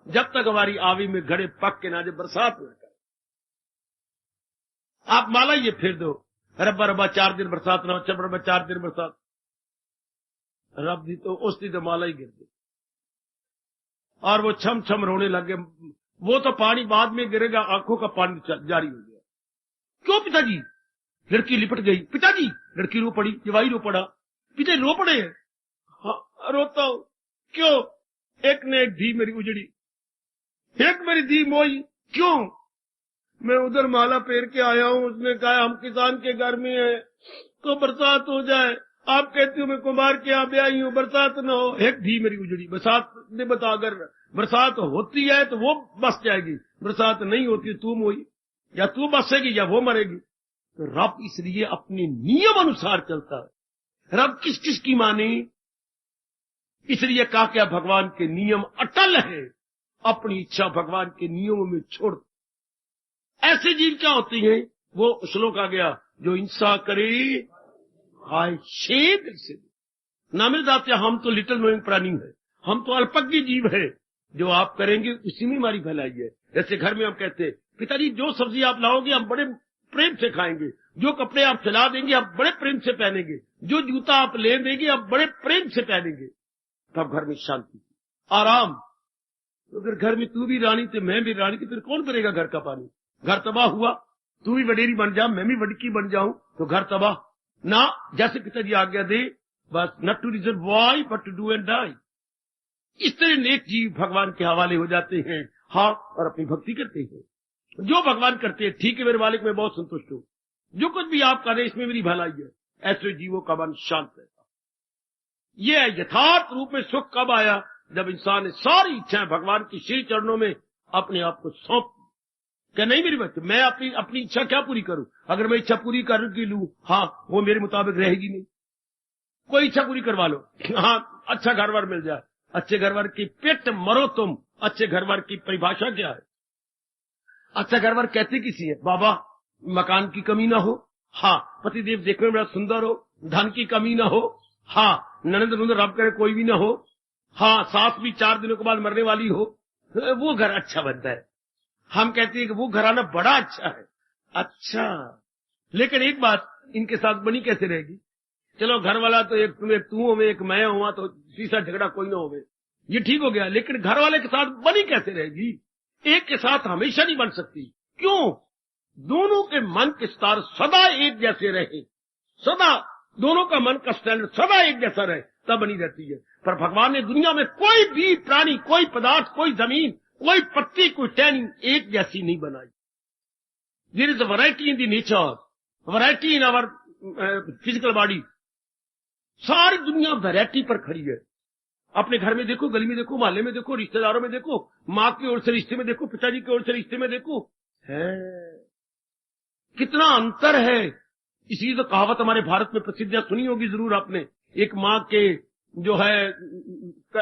जब तक हमारी आवी में घड़े पक के ना, जब बरसात न करे, आप माला ये फेर दो। रब्बा रब्बा 4 दिन बरसात ना हो, रब्बा 4 दिन बरसात। रब दी तो उस दिन तो माला ही गिर गई, और वो छम छम रोने लगे। वो तो पानी बाद में गिरेगा, आंखों का पानी जारी हो गया। क्यों पिताजी? लड़की लिपट गई। पिताजी, लड़की रो पड़ी, जवाई रो पड़ा। पिताजी रो पड़े? हाँ, रोता हूं। क्यों? एक ने एक धी मेरी उजड़ी, एक मेरी धी मोई। क्यों? मैं उधर माला फेर के आया हूँ, उसने कहा हम किसान के घर में है तो बरसात हो जाए, आप कहती हो मैं कुमार के यहाँ ब्याही हूँ बरसात न हो। एक धी मेरी उजड़ी, बरसात ने बता, अगर बरसात होती है तो वो बस जाएगी, बरसात नहीं होती तू मोई, या तू बसेगी या वो मरेगी। तो रब इसलिए अपने नियम अनुसार चलता है। रब किस किस की माने, इसलिए कहा क्या भगवान के नियम अटल है, अपनी इच्छा भगवान के नियमों में छोड़। ऐसे जीव क्या होती हैं, वो श्लोक आ गया, जो हिंसा करे हाय छेद से नामित दात्या। हम तो लिटिल नोइंग प्राणी है, हम तो अल्पज्ञ जीव है, जो आप करेंगे उसी में हमारी भलाई है। जैसे घर में हम कहते हैं पिताजी जो सब्जी आप लाओगे हम बड़े प्रेम से खाएंगे, जो कपड़े आप चला देंगे आप बड़े प्रेम से पहनेंगे, जो जूता आप ले देंगे आप बड़े प्रेम से पहनेंगे, तब घर में शांति आराम। तो अगर घर में तू भी रानी थे मैं भी रानी थी, फिर कौन करेगा घर का पानी? घर तबाह हुआ, तू भी वडेरी बन जा मैं भी वडकी बन जाऊं तो घर तबाह ना। जैसे पिताजी आज्ञा दे, बस not to reserve why but to do and die. इस तरह नेक जीव भगवान के हवाले हो जाते हैं, हाँ, और अपनी भक्ति करते हैं। जो भगवान करते हैं ठीक है, मेरे मालिक मैं बहुत संतुष्ट हूं, जो कुछ भी आप कर रहे हैं इसमें मेरी भलाई है, ऐसे जीवों का मन शांत रहता। यह यथार्थ रूप में सुख कब आया, जब इंसान ने सारी इच्छाएं भगवान की श्री चरणों में अपने आप को सौंप। क्या नहीं मेरी बच्चे, मैं अपनी इच्छा क्या पूरी करूं? अगर मैं इच्छा पूरी कर लूं, हाँ, वो मेरे मुताबिक रहेगी नहीं। कोई इच्छा पूरी करवा लो, हाँ, अच्छा घरवार मिल जाए, अच्छे घरवार की पेट मरो तुम। अच्छे घरवार की परिभाषा क्या है? अच्छा घरवार कहते किसी है? बाबा मकान की कमी ना हो, हाँ, पतिदेव देखने में बड़ा सुंदर हो, धन की कमी ना हो, हाँ, ननद नुंद रब करे कोई भी ना हो, हाँ, सास भी 4 दिनों के बाद मरने वाली हो, वो घर अच्छा बनता है। हम कहते हैं कि वो घराना बड़ा अच्छा है। अच्छा, लेकिन एक बात, इनके साथ बनी कैसे रहेगी? चलो घर वाला तो एक तू हो एक मैं हुआ तो तीसरा झगड़ा कोई ना होवे, ये ठीक हो गया, लेकिन घर वाले के साथ बनी कैसे रहेगी? एक के साथ हमेशा नहीं बन सकती। क्यों? दोनों के मन के स्तर सदा एक जैसे रहे, सदा दोनों का मन का स्टैंडर्ड सदा एक जैसा रहे, तब बनी रहती है। पर भगवान ने दुनिया में कोई भी प्राणी, कोई पदार्थ, कोई जमीन, कोई पत्ती, कोई टहनी एक जैसी नहीं बनाई। There is a variety in the nature, variety in our physical body. सारी दुनिया वैरायटी पर खड़ी है। अपने घर में देखो, गली में देखो, मोहल्ले में देखो, रिश्तेदारों में देखो, माँ की ओर से रिश्ते में देखो, पिताजी की ओर से रिश्ते में देखो, है कितना अंतर है। इसी तो कहावत हमारे भारत में प्रसिद्ध है, सुनी होगी जरूर आपने, एक माँ के जो है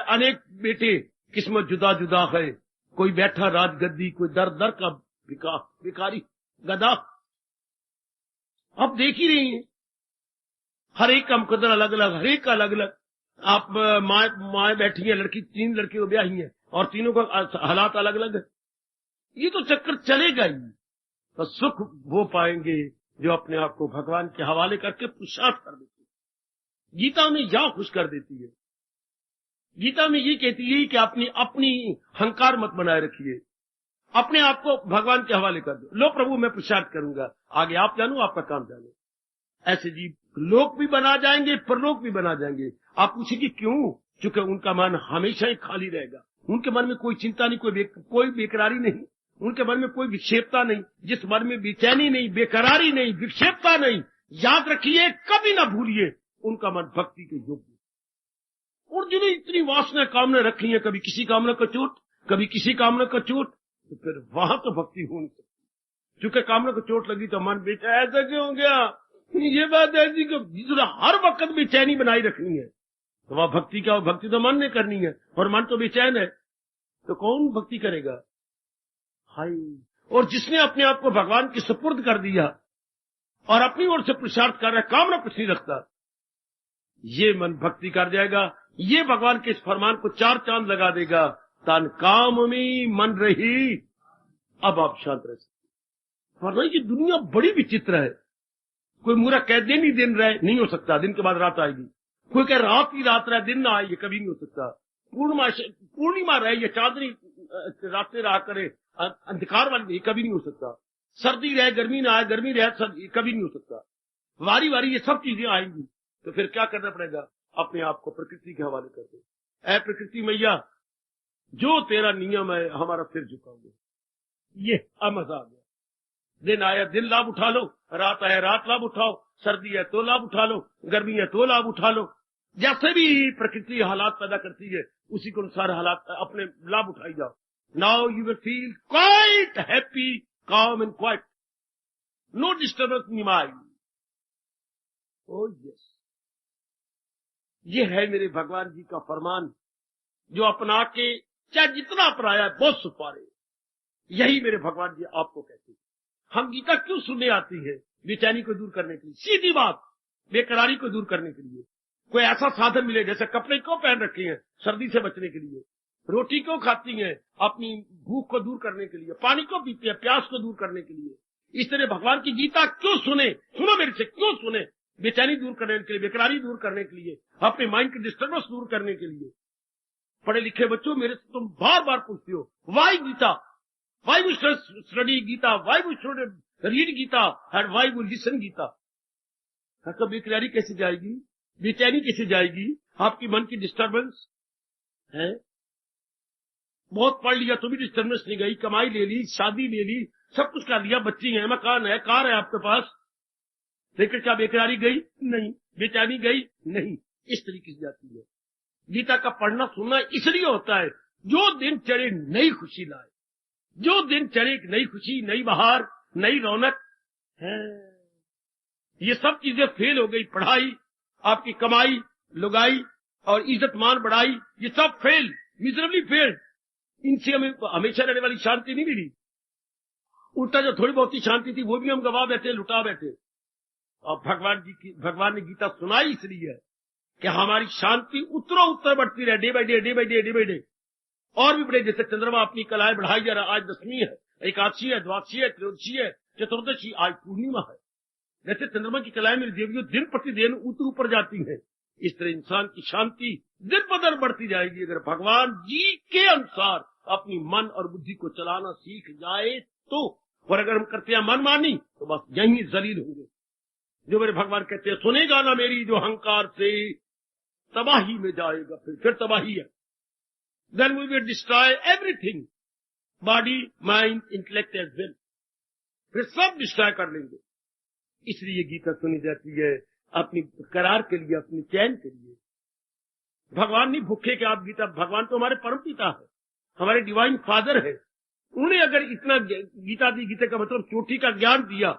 अनेक बेटे, किस्मत जुदा जुदा है, कोई बैठा राजगद्दी, कोई दर दर का भिखारी गधा। आप देख ही रही हैं, हर एक का मुकद्दर अलग अलग, हर एक का अलग अलग। आप माए बैठी है, लड़की 3 लड़की ब्याही है और तीनों का हालात अलग अलग है। ये तो चक्कर चलेगा ही। तो सुख वो पाएंगे जो अपने आप को भगवान के हवाले करके पुरुषार्थ कर देते हैं। गीता में यह खुश कर देती है, गीता में ये कहती है कि अपनी हंकार मत बनाए रखिए, अपने आप को भगवान के हवाले कर दो। लो प्रभु मैं पुरुषार्थ करूंगा, आगे आप जानो, आपका काम जानो। ऐसे जीव लोक भी बना जाएंगे, परलोक भी बना जाएंगे। आप पूछेंगे क्यों? क्योंकि उनका मन हमेशा ही खाली रहेगा, उनके मन में कोई चिंता नहीं, कोई बेकरारी नहीं, उनके मन में कोई विक्षेपता नहीं। जिस मन में बेचैनी नहीं, बेकरारी नहीं, विक्षेपता नहीं, याद रखिए, कभी ना भूलिए, उनका मन भक्ति के योग्य। और जिन्हें इतनी वासना कामना रखी है, कभी किसी कामना का चोट, कभी किसी कामना का चोट, तो फिर वहां तो भक्ति हो नहीं सकती। क्योंकि कामना को चोट लगी तो मन बेचा, ऐसा क्यों हो गया, ये बात ऐसी कि हर वक्त बेचैनी बनाई रखनी है, तो वह भक्ति क्या हो? भक्ति तो मन ने करनी है, और मन तो बेचैन है, तो कौन भक्ति करेगा? हाय। और जिसने अपने आप को भगवान की सुपुर्द कर दिया और अपनी ओर से पुरुषार्थ कर रहा है, कामना कुछ नहीं रखता, ये मन भक्ति कर जाएगा। ये भगवान के इस फरमान को 4 चांद लगा देगा, तन काम में मन रही, अब आप शांत रह सकते। वरना ये दुनिया बड़ी विचित्र है। कोई मुरा कह दिन ही दिन रहे, नहीं हो सकता, दिन के बाद रात आएगी। कोई कह रात ही रात रहे, दिन ना आए, ये कभी नहीं हो सकता। पूर्णिमा रहे, ये चांदनी रातें रहा करे, अंधकार वाली, ये कभी नहीं हो सकता। सर्दी रहे, गर्मी ना आए, गर्मी रहे, सर्दी, ये कभी नहीं हो सकता। वारी वारी ये सब चीजें आएंगी, तो फिर क्या करना पड़ेगा? अपने आप को प्रकृति के हवाले कर दो। ऐ प्रकृति मैया, जो तेरा नियम है हमारा सिर झुकाओगे। ये मजा आ गया। दिन आया दिन लाभ उठा लो, रात आया रात लाभ उठाओ, सर्दी है तो लाभ उठा लो, गर्मी है तो लाभ उठा लो। जैसे भी प्रकृति हालात पैदा करती है उसी के अनुसार हालात अपने लाभ उठाई जाओ। Now you will feel quite happy, calm and quiet, no disturbance in mind. Oh yes, ये है मेरे भगवान जी का फरमान, जो अपना के चाहे जितना अपनाया है बहुत सुख पा रहे। यही मेरे भगवान जी आपको कहते हैं। हम गीता क्यों सुनने आती है? बेचैनी को दूर करने के लिए, सीधी बात, बेकरारी को दूर करने के लिए। कोई ऐसा साधन मिले, जैसे कपड़े क्यों पहन रखे हैं? सर्दी से बचने के लिए। रोटी क्यों खाती हैं? अपनी भूख को दूर करने के लिए। पानी क्यों पीते हैं? प्यास को दूर करने के लिए। इस तरह भगवान की गीता क्यों सुने? सुनो मेरे से, क्यों सुने? बेचैनी दूर करने के लिए, बेकरारी दूर करने के लिए, अपने माइंड की डिस्टर्बेंस दूर करने के लिए। पढ़े लिखे बच्चों, मेरे से तुम बार बार पूछते हो, why Gita, why we study Gita, why we should read Gita and why we listen Gita. तो बेकरारी कैसे जाएगी? बेचैनी कैसे जाएगी? आपकी मन की डिस्टर्बेंस है। बहुत पढ़ लिया तो भी डिस्टर्बेंस नहीं गई, कमाई ले ली, शादी ले ली, सब कुछ कर लिया, बच्ची है, मकान है, कार है आपके पास, लेकिन क्या बेकरारी गई? नहीं। बेचैनी गई? नहीं। इस तरीके से जाती है। गीता का पढ़ना सुनना इसलिए होता है, जो दिन चढ़े नई खुशी लाए, जो दिन चढ़े नई खुशी, नई बहार, नई रौनक है। ये सब चीजें फेल हो गई। पढ़ाई, आपकी कमाई, लुगाई और इज्जत मान बढ़ाई, ये सब फेल, मिजरेबली फेल। इनसे हमें हमेशा रहने वाली शांति नहीं मिली। उल्टा जो थोड़ी बहुत ही शांति थी वो भी हम गवा बैठे, लुटा बैठे। और भगवान ने गीता सुनाई इसलिए है कि हमारी शांति उत्तरों उत्तर बढ़ती रहे, day by day, day by day, day by day. और भी बड़े, जैसे चंद्रमा अपनी कलाएं बढ़ाई जा रहा। आज 10वीं है, एकादशी है, द्वादशी है, त्रयोदशी है, चतुर्दशी, आज पूर्णिमा है। जैसे चंद्रमा की कलाएं मेरी देवियों दिन प्रतिदिन ऊपर जाती है, इस तरह इंसान की शांति दिन ब दिन बढ़ती जाएगी, अगर भगवान जी के अनुसार अपनी मन और बुद्धि को चलाना सीख जाए तो। और अगर हम करते हैं मनमानी, तो बस यही जलील होंगे। जो मेरे भगवान कहते हैं, सुनेगा ना मेरी जो अहंकार से, तबाही में जाएगा, फिर तबाही है। Then we will destroy everything, body, mind, intellect as well, फिर सब डिस्ट्रॉय कर लेंगे। इसलिए गीता सुनी जाती है अपनी करार के लिए, अपनी चैन के लिए। भगवान नहीं भूखे कि आप गीता, भगवान तो हमारे परम पिता है, हमारे डिवाइन फादर है। उन्हें अगर इतना गीता दी, गीता का मतलब चोटी का ज्ञान दिया,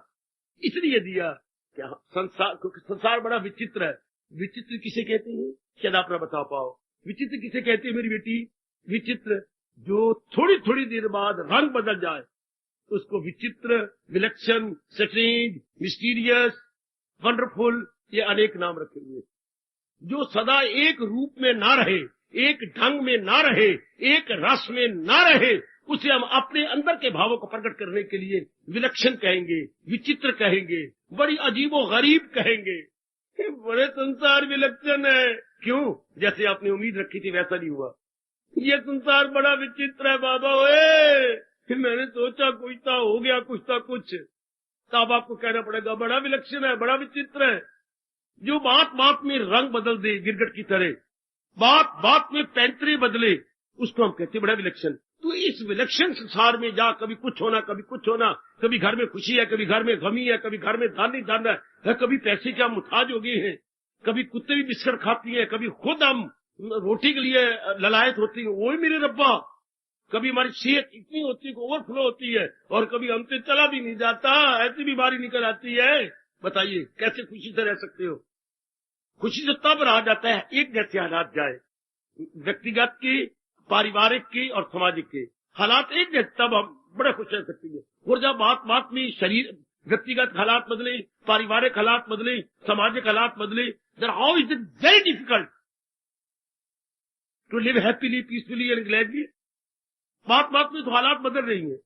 इसलिए दिया कि संसार बड़ा विचित्र है। विचित्र किसे कहते हैं? शायद आप ना बता पाओ। विचित्र किसे कहते हैं मेरी बेटी? विचित्र जो थोड़ी थोड़ी देर बाद रंग बदल जाए, उसको विचित्र, विलक्षण, स्ट्रेंज, मिस्टीरियस, वंडरफुल, ये अनेक नाम रखे हुए। जो सदा एक रूप में ना रहे, एक ढंग में ना रहे, एक रस में ना रहे, उसे हम अपने अंदर के भावों को प्रकट करने के लिए विलक्षण कहेंगे, विचित्र कहेंगे, बड़ी अजीबो गरीब कहेंगे। बड़े संसार विलक्षण है। क्यों? जैसे आपने उम्मीद रखी थी वैसा नहीं हुआ। ये संसार बड़ा विचित्र है बाबा। फिर मैंने सोचा कुछ था, हो गया कुछ था कुछ। तब आपको कहना पड़ेगा बड़ा विलक्षण है, बड़ा विचित्र है। जो बात बात में रंग बदल दे गिरगट की तरह, बात बात में पैंतरे बदले, उसको हम कहते बड़ा विलक्षण। तो इस विलक्षण संसार में जा, कभी कुछ होना, कभी कुछ होना, कभी घर में खुशी है, कभी घर में गमी है, कभी घर में दान नहीं दान है, कभी पैसे के हम मुताज हो गए हैं, कभी कुत्ते भी बिस्किट खाती हैं, कभी खुद हम रोटी के लिए ललायत होती है, वो ही मेरे रब्बा। कभी हमारी सेहत इतनी होती है, ओवरफ्लो होती है, और कभी हमसे चला भी नहीं जाता, ऐसी बीमारी निकल आती है। बताइए कैसे खुशी से रह सकते हो? खुशी से तब रहा जाता है एक जैसे हालात जाए, व्यक्तिगत के, पारिवारिक के और सामाजिक के हालात एक जैसे, तब हम बड़े खुश रह सकते हैं। और जब बात बात में शरीर, व्यक्तिगत हालात बदले, पारिवारिक हालात बदले, सामाजिक हालात बदले, then how is it very difficult to live happily, peacefully and gladly? बात बात में तो हालात बदल रही हैं।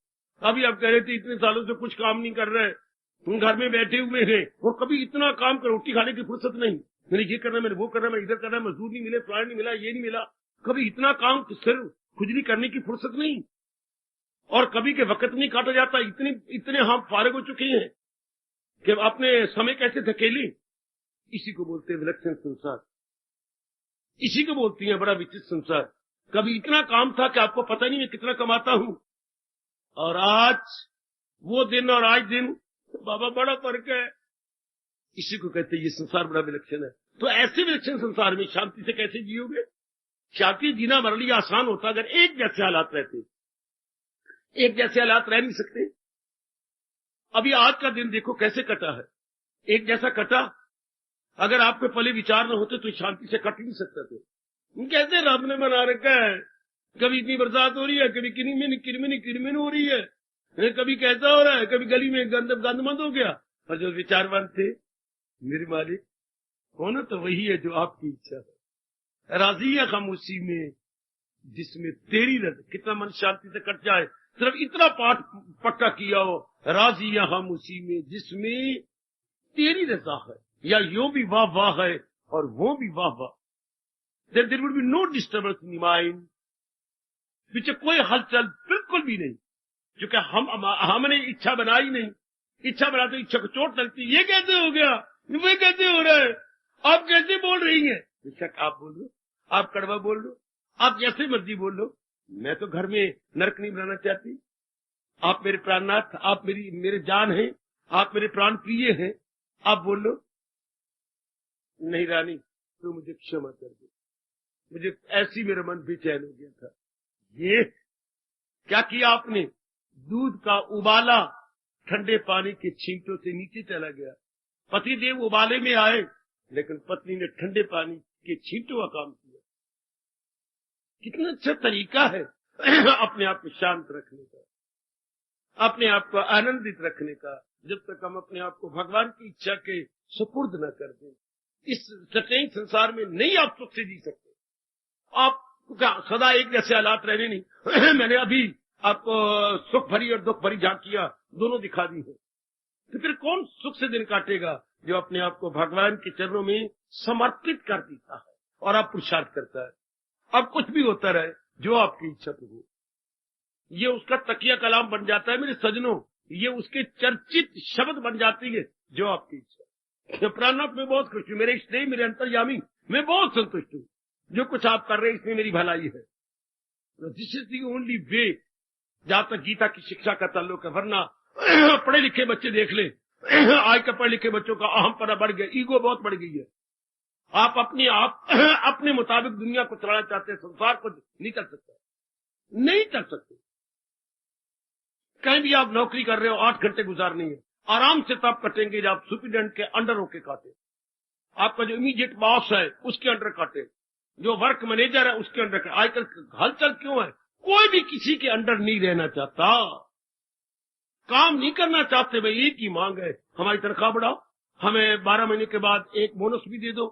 अभी आप कह रहे थे इतने सालों से कुछ काम नहीं कर रहे, तुम घर में बैठे हुए हैं, और कभी इतना काम कर, रोटी खाने की फुर्सत नहीं, मैंने ये करना, मैंने वो करना, मैं इधर करना, मजदूर नहीं मिले, फ्लाइट नहीं मिला, ये नहीं मिला, कभी इतना काम सिर खुजली करने की फुर्सत नहीं, और कभी के वक्त नहीं काटा जाता। इतने हम फारिग हो चुके हैं कि अपने समय कैसे धकेले। इसी को बोलते हैं विलक्षण संसार, इसी को बोलती है बड़ा विचित्र संसार। कभी इतना काम था कि आपको पता नहीं मैं कितना कमाता हूं, और आज वो दिन और आज दिन बाबा बड़ा फर्क है। इसी को कहते हैं ये संसार बड़ा विलक्षण है। तो ऐसे विलक्षण संसार में शांति से कैसे जियोगे? शांति जीना हमारे लिए आसान होता अगर एक जैसे हालात रहते। एक जैसे हालात रह नहीं सकते। अभी आज का दिन देखो कैसे कटा है, एक जैसा कटा। अगर आपके पहले विचार न होते तो शांति से कट नहीं सकते थे। कैसे रब ने बना रखा है, कभी इतनी बरसात हो रही है, कभी किरमिन हो रही है, कभी कैसा हो रहा है, कभी गली में गंदमंद हो गया। और जो विचारवान थे, मेरे मालिक होना तो वही है जो आपकी इच्छा है। राजी है खामोशी में जिसमें तेरी रजा। कितना मन शांति से कट जाए, सिर्फ इतना पाठ पक्का किया हो, राजी है खामोशी में जिसमें तेरी रजा है। या यो भी वाह वाह है और वो भी वाह वाह। There would be no disturbance in mind, पीछे कोई हलचल बिल्कुल भी नहीं, क्योंकि हमने इच्छा बनाई नहीं। इच्छा बना तो इच्छा को चोट लगती। ये कैसे हो गया, वे कैसे हो रहा है, आप कैसे बोल रही हैं? बेशक आप बोल लो, आप कड़वा बोल लो, आप जैसे मर्जी बोल लो, मैं तो घर में नरक नहीं बनाना चाहती। आप मेरे प्राणनाथ, आप मेरे जान हैं, आप मेरे प्राण प्रिय हैं, आप बोल लो। नहीं रानी, तो मुझे क्षमा कर दो, मुझे ऐसी मेरा मन बेचैन हो गया था। ये क्या किया आपने? दूध का उबाला ठंडे पानी के छींटों से नीचे चला गया। पति देव उबाले में आए, लेकिन पत्नी ने ठंडे पानी के छींटों का काम किया। कितना अच्छा तरीका है अपने आप को शांत रखने का, अपने आप को आनंदित रखने का, जब तक हम अपने आप को भगवान की इच्छा के सुपुर्द न कर दें। इस सटैनिक संसार में नहीं आप सुख से जी सकते। आप सदा एक जैसे हालात रहने नहीं। मैंने अभी आपको सुख भरी और दुख भरी झांकियां दोनों दिखा दी है। तो फिर कौन सुख से दिन काटेगा? जो अपने आप को भगवान के चरणों में समर्पित कर देता है और आप पुरुषार्थ करता है। अब कुछ भी होता रहे, जो आपकी इच्छा तो हो। ये उसका तकिया कलाम बन जाता है मेरे सजनों, ये उसके चर्चित शब्द बन जाती है, जो आपकी इच्छा। प्राणनाथ में बहुत खुश हूं, मेरे स्नेही, मेरे अंतर्यामी, मैं बहुत संतुष्ट हूं। जो कुछ आप कर रहे हैं इसमें मेरी भलाई है। This is the only way, जहां तक गीता की शिक्षा का ताल्लुक है। वरना पढ़े लिखे बच्चे देख ले, आज के पढ़े लिखे बच्चों का अहमपना बढ़ गया, ईगो बहुत बढ़ गई है। आप अपने मुताबिक दुनिया को चलाना चाहते हैं, संसार को नहीं कर सकते, नहीं कर सकते। कहीं भी आप नौकरी कर रहे हो, 8 घंटे गुजारनी है, आराम से तब कटेंगे जब आप सुपरिटेंडेंट के अंडर होके काटे, आपका जो इमीडिएट बॉस है उसके अंडर काटे, जो वर्क मैनेजर है उसके अंडर। आजकल हलचल क्यों है? कोई भी किसी के अंडर नहीं रहना चाहता, काम नहीं करना चाहते। भाई एक ही मांग है, हमारी तनख्वाह बढ़ाओ, हमें 12 महीने के बाद एक बोनस भी दे दो।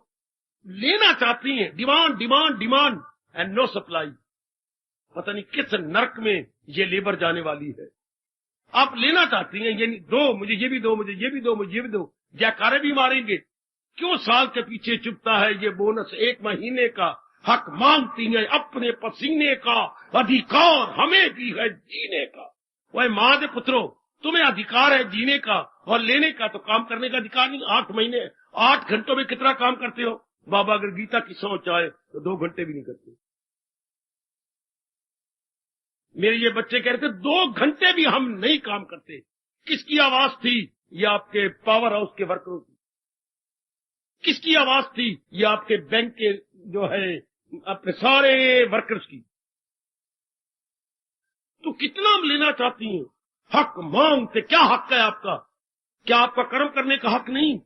लेना चाहती हैं, demand demand demand and no supply. पता नहीं किस नरक में ये लेबर जाने वाली है। आप लेना चाहती हैं, ये दो, मुझे ये भी दो, मुझे ये भी दो, मुझे ये भी दो। जयकारे भी मारेंगे। क्यों साल के पीछे चुपता है ये बोनस? 1 महीने का हक मांगती है, अपने पसीने का अधिकार हमें भी है जीने का। वह मां दे पुत्रों, तुम्हें अधिकार है जीने का और लेने का, तो काम करने का अधिकार नहीं। 8 महीने 8 घंटों में कितना काम करते हो? बाबा अगर गीता की सोच आए तो 2 घंटे भी नहीं करते। मेरे ये बच्चे कह रहे थे 2 घंटे भी हम नहीं काम करते। किसकी आवाज थी? ये आपके पावर हाउस के वर्करों की। किसकी आवाज थी? ये आपके बैंक के जो है अपने सारे वर्कर्स की। तो कितना लेना चाहती हैं? हक मांगते। क्या हक है आपका? क्या आपका कर्म करने का हक नहीं,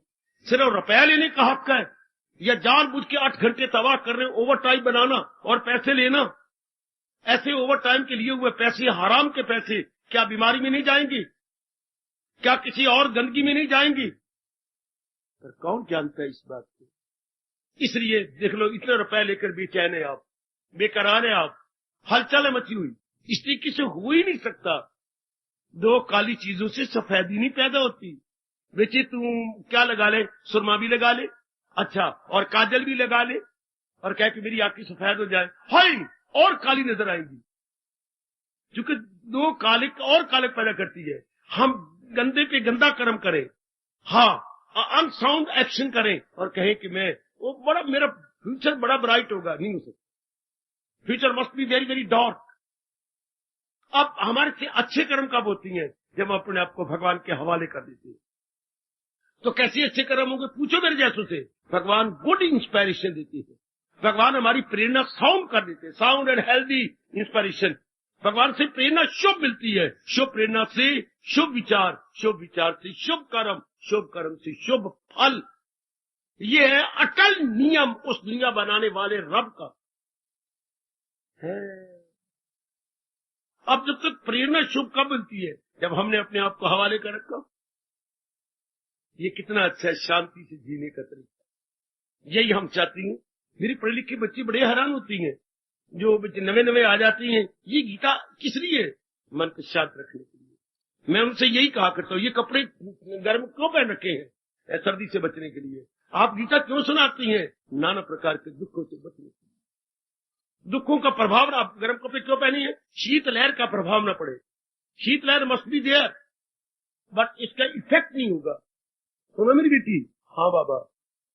सिर्फ रुपया लेने का हक है? या जानबूझ के 8 घंटे तबाह कर रहे, ओवर टाइम बनाना और पैसे लेना? ऐसे ओवर टाइम के लिए हुए पैसे, हराम के पैसे, क्या बीमारी में नहीं जाएंगी? क्या किसी और गंदगी में नहीं जाएंगी? पर कौन जानता है इस बात को? इसलिए देख लो, इतने रुपए लेकर बेचैन है आप, बेकरार है आप, हलचल मची हुई। इस तरीके से हो ही नहीं सकता। 2 काली चीजों से सफेदी नहीं पैदा होती। बेचे तू क्या लगा ले, सुरमा भी लगा ले, अच्छा, और काजल भी लगा ले, और कह कि मेरी आंखें सफेद हो जाए, हाय और काली नजर आएंगी। क्योंकि 2 काले और काले पैदा करती है। हम गंदे पे गंदा कर्म करें, हाँ, अनसाउंड एक्शन करें और कहें कि मैं वो बड़ा, मेरा फ्यूचर बड़ा ब्राइट होगा, नहीं हो सकता। Future must be very very dark. अब हमारे से अच्छे कर्म कब होती हैं? जब हम अपने आप को भगवान के हवाले कर देते हैं। तो कैसे अच्छे कर्म होंगे? पूछो मेरे जैसों से। भगवान गुड इंस्पायरेशन देते हैं, भगवान हमारी प्रेरणा साउंड कर देते हैं, साउंड एंड हेल्दी इंस्पायरेशन। भगवान से प्रेरणा शुभ मिलती है, शुभ प्रेरणा से शुभ विचार, शुभ विचार से शुभ कर्म, शुभ कर्म से शुभ फल। ये है अटल नियम उस दुनिया बनाने वाले रब का है। अब जब तक प्रेरणा शुभ कब मिलती है? जब हमने अपने आप को हवाले कर रखा। ये कितना अच्छा है शांति से जीने का तरीका। यही हम चाहती हैं। मेरी पढ़ी लिखी बच्ची बड़े हैरान होती हैं, जो नवे नवे आ जाती हैं, ये गीता किस लिए? मन को शांत रखने के लिए। मैं उनसे यही कहा करता हूँ, ये कपड़े गर्म क्यों पहन रखे हैं? सर्दी से बचने के लिए। आप गीता क्यों सुनाती हैं? नाना प्रकार के दुखों से बचने के लिए। दुखों का प्रभाव, आप गर्म कपड़े क्यों पहनी है? शीत लहर का प्रभाव न पड़े। शीत लहर मस्ट बी देयर, बट इसका इफेक्ट नहीं होगा। सुनो मेरी बेटी। हाँ बाबा।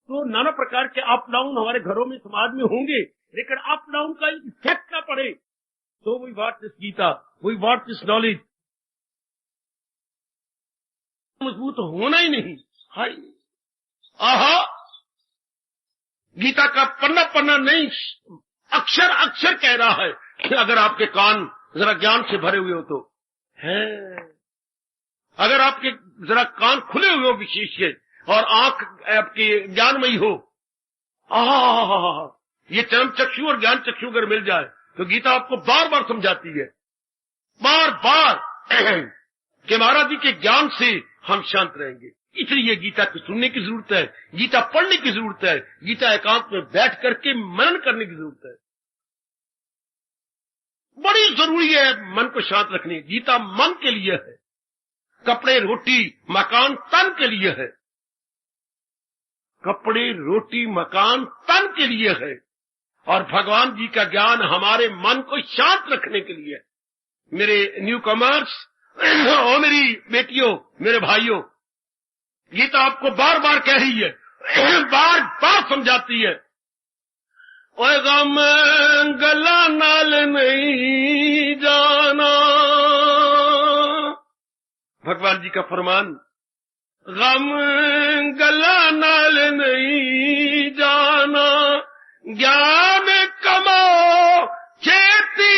तो नाना प्रकार के अप डाउन हमारे घरों में, समाज में होंगे, लेकिन अप डाउन का इफेक्ट ना पड़े। So we want this Gita, we want this knowledge. मजबूत होना ही नहीं। हाय आहा, गीता का पन्ना पन्ना नहीं, अक्षर अक्षर कह रहा है कि अगर आपके कान जरा ज्ञान से भरे हुए हो तो है, अगर आपके जरा कान खुले हुए हो विशेष से, और आंख आपकी ज्ञानमयी हो, आहा, ये चरम चक्षु और ज्ञान चक्षु अगर मिल जाए तो गीता आपको बार बार समझाती है, बार बार कि महाराज जी के ज्ञान से हम शांत रहेंगे। इसलिए गीता को सुनने की जरूरत है, गीता पढ़ने की जरूरत है, गीता एकांत में बैठ करके मनन करने की जरूरत है। बड़ी जरूरी है मन को शांत रखनी। गीता मन के लिए है, कपड़े रोटी मकान तन के लिए है। कपड़े रोटी मकान तन के लिए है, और भगवान जी का ज्ञान हमारे मन को शांत रखने के लिए। मेरे न्यू कमर्स और मेरी बेटियों, मेरे भाइयों, गीता आपको बार बार कह रही है, बार बार समझाती है, ओए गम गला नाल नहीं जाना। भगवान जी का फरमान, गम गला नाल नहीं जाना, ज्ञान कमाओ खेती,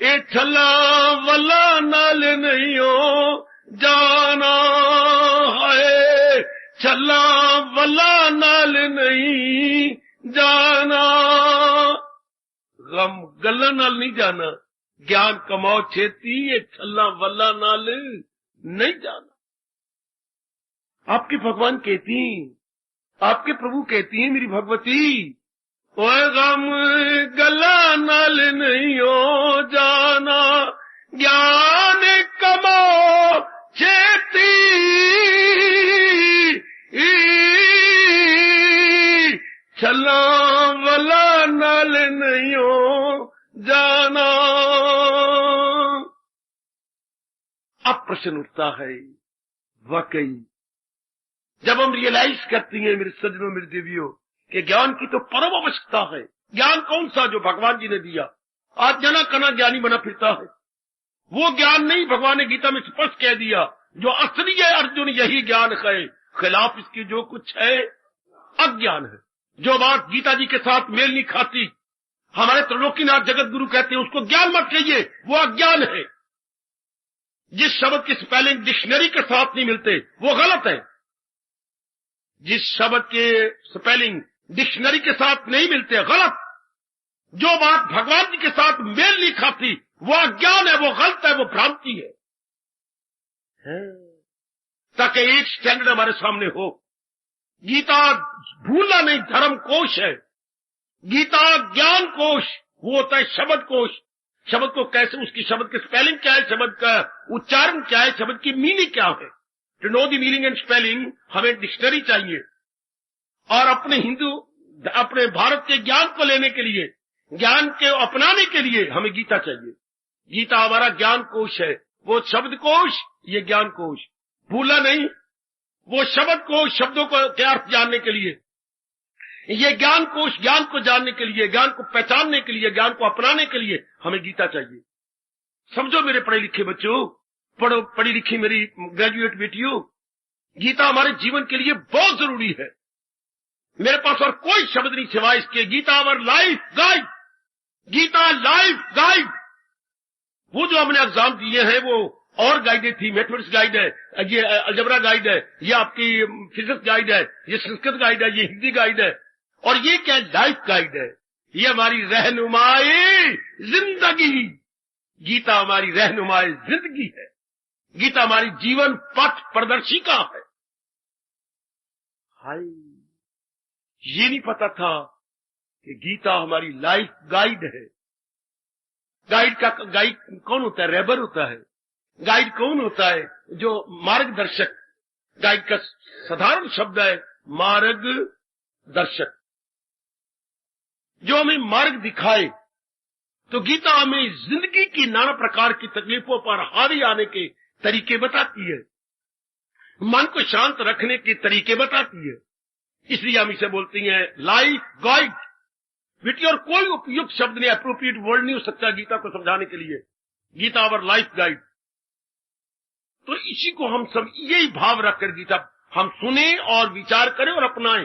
ये छला वला नाल नहीं हो जाना है, छला वला नाल नहीं जाना। गम गला नाल नहीं जाना, ज्ञान कमाओ छेती, ये छला वला नाल नहीं जाना। आपके भगवान कहती, आपके प्रभु कहती हैं, मेरी भगवती, ओए गम गला नाल नहीं हो जाना, ज्ञान कमाओ छेती, छला वला नाल नहीं हो जाना। अब प्रश्न उठता है, वाकई जब हम रियलाइज करती हैं मेरे सज्जनों, मेरी देवियों, कि ज्ञान की तो परम आवश्यकता है। ज्ञान कौन सा? जो भगवान जी ने दिया। आज जना कना ज्ञानी बना फिरता है, वो ज्ञान नहीं। भगवान ने गीता में स्पष्ट कह दिया, जो असली है अर्जुन यही ज्ञान है, खिलाफ इसके जो कुछ है अज्ञान है। जो बात गीता जी के साथ मेल नहीं खाती, हमारे त्रिलोकीनाथ जगत गुरु कहते हैं उसको ज्ञान मत कहिए, वो अज्ञान है। जिस शब्द की स्पेलिंग डिक्शनरी के साथ नहीं मिलते वो गलत है। जिस शब्द के स्पेलिंग डिक्शनरी के साथ नहीं मिलते गलत। जो बात भगवान जी के साथ मेल नहीं खाती वो अज्ञान है, वो गलत है, वो भ्रांति है। ताकि एक स्टैंडर्ड हमारे सामने हो। गीता भूलना नहीं, धर्म कोश है। गीता ज्ञान कोश, वो होता है शब्द कोश। शब्द को कैसे, उसकी शब्द की स्पेलिंग क्या है, शब्द का उच्चारण क्या है, शब्द की मीनिंग क्या है। To know the meaning and spelling हमें डिक्शनरी चाहिए, और अपने भारत के ज्ञान को लेने के लिए, ज्ञान के अपनाने के लिए हमें गीता चाहिए। गीता हमारा ज्ञान कोश है, वो शब्द कोश, ये ज्ञान कोश। भूला नहीं, वो शब्द कोश, शब्दों को के अर्थ जानने के लिए, ये ज्ञान कोश, ज्ञान को जानने के लिए, ज्ञान को पहचानने के लिए, ज्ञान को अपनाने के लिए हमें गीता चाहिए। समझो मेरे पढ़े लिखे बच्चों, पढ़ी लिखी मेरी ग्रेजुएट बेटियों, गीता हमारे जीवन के लिए बहुत जरूरी है। मेरे पास और कोई शब्द नहीं सिवाय इसके, Gita our life guide, Gita life guide. वो जो हमने एग्जाम दिए हैं वो और गाइडेड थी, मैथमेटिक्स गाइड है, ये अलजेब्रा गाइड है, ये आपकी फिजिक्स गाइड है, ये संस्कृत गाइड है, ये हिंदी गाइड है, और ये क्या लाइफ गाइड है, ये हमारी रहनुमाई जिंदगी। गीता हमारी रहनुमाई जिंदगी है, गीता हमारी जीवन पथ प्रदर्शिका है। हाय, ये नहीं पता था कि गीता हमारी लाइफ गाइड है। गाइड कौन होता है? रहबर होता है। गाइड कौन होता है? जो मार्गदर्शक। गाइड का साधारण शब्द है मार्गदर्शक, जो हमें मार्ग दिखाए। तो गीता हमें जिंदगी की नाना प्रकार की तकलीफों पर हावी आने के तरीके बताती है, मन को शांत रखने के तरीके बताती है। इसलिए हम इसे बोलते हैं लाइफ गाइड। बेटी, और कोई उपयुक्त शब्द नहीं, अप्रोप्रिएट वर्ड नहीं हो सकता गीता को समझाने के लिए। Gita our life guide. तो इसी को हम सब यही भाव रखकर गीता हम सुने और विचार करें और अपनाएं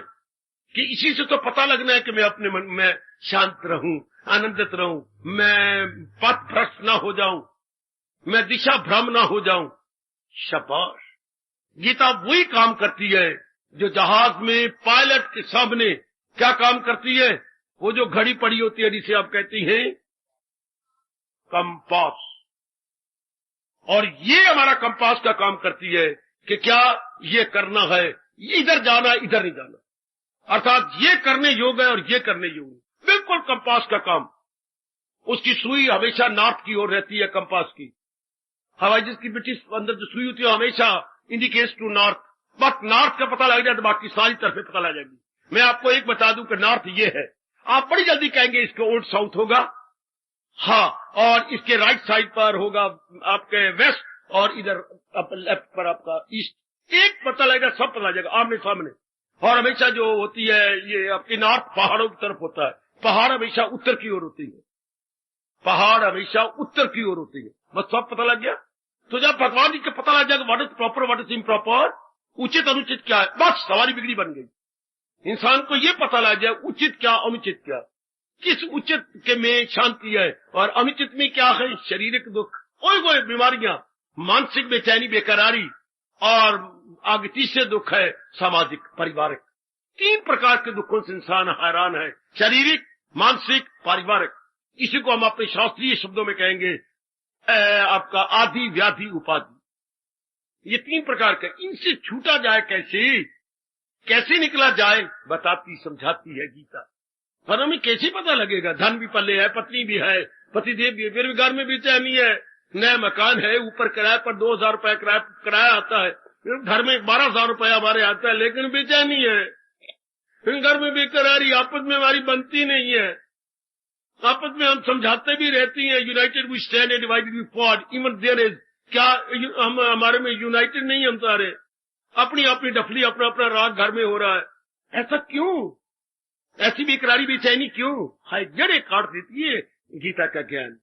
कि इसी से तो पता लगना है कि मैं अपने मन में शांत रहूं, आनंदित रहूं, मैं पथ भ्रष्ट ना हो जाऊं, मैं दिशा भ्रम ना हो जाऊं। शाबाश, गीता वही काम करती है जो जहाज में पायलट के सामने क्या काम करती है? वो जो घड़ी पड़ी होती है जिसे आप कहती हैं कंपास, और ये हमारा कंपास का काम करती है कि क्या ये करना है, इधर जाना इधर नहीं जाना, अर्थात ये करने योग्य है और ये करने योग्य। बिल्कुल कंपास का काम। उसकी सुई हमेशा नॉर्थ की ओर रहती है कंपास की। हवाई जहाज की ब्रिटिश अंदर जो सुई होती है हमेशा indicates to north, but north का पता लग जाए तो बाकी सारी तरफे पता लग जाएगी। मैं आपको एक बता दूं कि नॉर्थ ये है, आप बड़ी जल्दी कहेंगे इसके ओल्ड साउथ होगा, हाँ, और इसके राइट साइड पर होगा आपके वेस्ट, और इधर लेफ्ट पर आपका ईस्ट। एक पता लगेगा, सब पता लग जाएगा आमने सामने। और हमेशा जो होती है ये आपकी नॉर्थ पहाड़ों की तरफ होता है, पहाड़ हमेशा उत्तर की ओर होती है, पहाड़ हमेशा उत्तर की ओर होती है। बस सब पता लग गया। तो जब भगवान जी को पता लग जाएगा what is proper what is improper, उचित अनुचित क्या है, बस सवारी बिगड़ी बन गई। इंसान को ये पता लग जाए उचित क्या अनुचित क्या, किस उचित के में शांति है और अनुचित में क्या है, शारीरिक दुख, कोई बीमारियां, मानसिक बेचैनी बेकरारी, और आगे तीसरे दुख है सामाजिक पारिवारिक। 3 प्रकार के दुखों से इंसान हैरान है, शारीरिक, मानसिक, पारिवारिक। इसी को हम अपने शास्त्रीय शब्दों में कहेंगे आपका आदि व्याधि उपाधि। ये 3 प्रकार के, इनसे छूटा जाए कैसे निकला जाए बताती समझाती है गीता। पर हमें कैसे पता लगेगा? धन भी पल्ले है, पत्नी भी है, पतिदेव भी है, बेरोजगार में बेचैनी है, नया मकान है, ऊपर किराए पर 2000 रुपए किराया आता है, घर में 12,000 रुपया हमारे आता है, लेकिन बेचैनी है, घर में बेकरारी, आपस में हमारी बनती नहीं है, आपस में हम समझाते भी रहती हैं united we stand and divided we fall, even there is, क्या हम हमारे में यूनाइटेड नहीं, हम सारे अपनी अपनी डफली, अपना अपना राग घर में हो रहा है। ऐसा क्यों? ऐसी बेकरारी बेचैनी क्यों? हाय, जड़े काट देती है गीता का ज्ञान।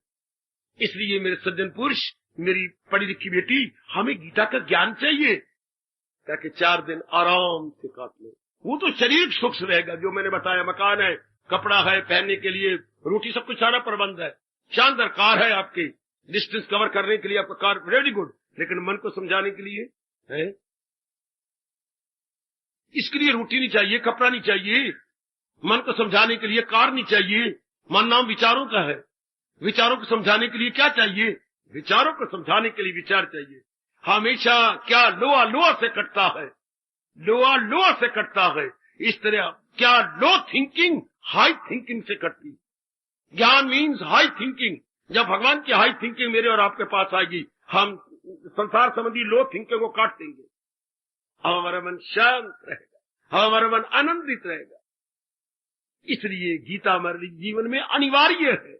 इसलिए मेरे सज्जन पुरुष, मेरी पढ़ी लिखी बेटी, हमें गीता का ज्ञान चाहिए ताकि 4 दिन आराम से काट ले। वो तो शरीर सुख रहेगा, जो मैंने बताया, मकान है, कपड़ा है पहनने के लिए, रोटी, सब कुछ सारा प्रबंध है, शानदार कार है आपकी, डिस्टेंस कवर करने के लिए आपका कार वेरी गुड, लेकिन मन को समझाने के लिए है, इसके लिए रोटी नहीं चाहिए, कपड़ा नहीं चाहिए, मन को समझाने के लिए कार नहीं चाहिए। मन नाम विचारों का है, विचारों को समझाने के लिए क्या चाहिए? विचारों को समझाने के लिए विचार चाहिए। हमेशा क्या लोहा लोहा से कटता है, लोहा लोहा से कटता है, इस तरह क्या लो थिंकिंग हाई थिंकिंग से कटती। ज्ञान मीन्स हाई थिंकिंग। जब भगवान की हाई थिंकिंग मेरे और आपके पास आएगी, हम संसार संबंधी लो थिंकिंग को काट देंगे, हमारा मन शांत रहेगा, हमारा मन आनंदित रहेगा। इसलिए गीता हमारे जीवन में अनिवार्य है।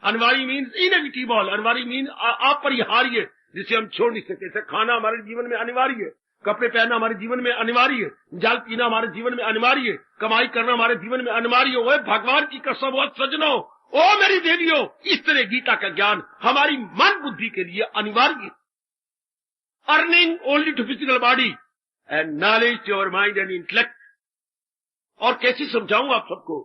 अनिवार्य मीन्स इनएविटेबल, अनिवार्य मीन अपरिहार्य, जिसे हम छोड़ नहीं सकते। जैसे खाना हमारे जीवन में अनिवार्य है, कपड़े पहनना हमारे जीवन में अनिवार्य है, जल पीना हमारे जीवन में अनिवार्य है, कमाई करना हमारे जीवन में अनिवार्य है। भगवान की कसम हो सजनो, ओ मेरी देवियों, इस तरह गीता का ज्ञान हमारी मन बुद्धि के लिए अनिवार्य है। Earning only to physical body and knowledge to our mind and intellect. और कैसे समझाऊं आप सबको,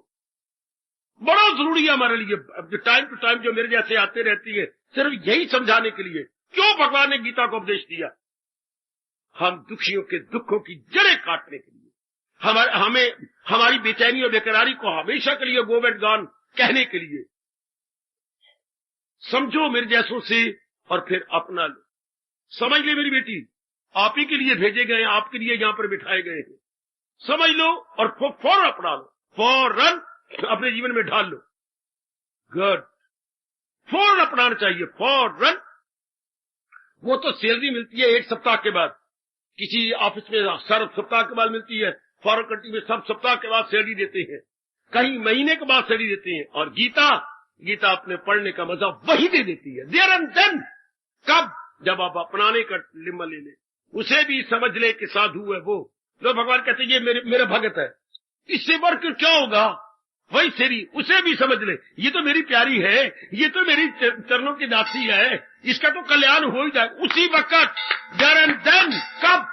बड़ा जरूरी है हमारे लिए। टाइम टू टाइम जो मेरे जैसे आते रहती है सिर्फ यही समझाने के लिए, क्यों भगवान ने गीता को उपदेश दिया। हम दुखियों के दुखों की जड़ें काटने के लिए, हमें हमारी बेचैनी और बेकरारी को हमेशा के लिए गो एंड गॉन कहने के लिए। समझो मेरे जैसों से और फिर अपना लो। समझ ले मेरी बेटी, आप ही के लिए भेजे गए, आपके लिए यहां पर बिठाए गए हैं। समझ लो और फौरन अपना लो, फौरन अपने जीवन में ढाल लो। गुड, फौरन अपनाना चाहिए, फौरन। वो तो सैलरी मिलती है एक सप्ताह के बाद, किसी ऑफिस में सप्ताह के बाद मिलती है, फॉरेन कंट्री में सब सप्ताह के बाद सैलरी देते हैं, कहीं महीने के बाद सैलरी देते हैं। और गीता अपने पढ़ने का मजा वही दे देती है, देयर एंड देन। कब? जब आप अपनाने का लिम्मा ले ले, उसे भी समझ ले कि साधु है वो। तो भगवान कहते ये मेरा भगत है, इससे बढ़कर क्या होगा? वही सेरी, उसे भी समझ ले, ये तो मेरी प्यारी है, ये तो मेरी चरणों की दासी है, इसका तो कल्याण हो ही जाए उसी वक्त। There and then. कब?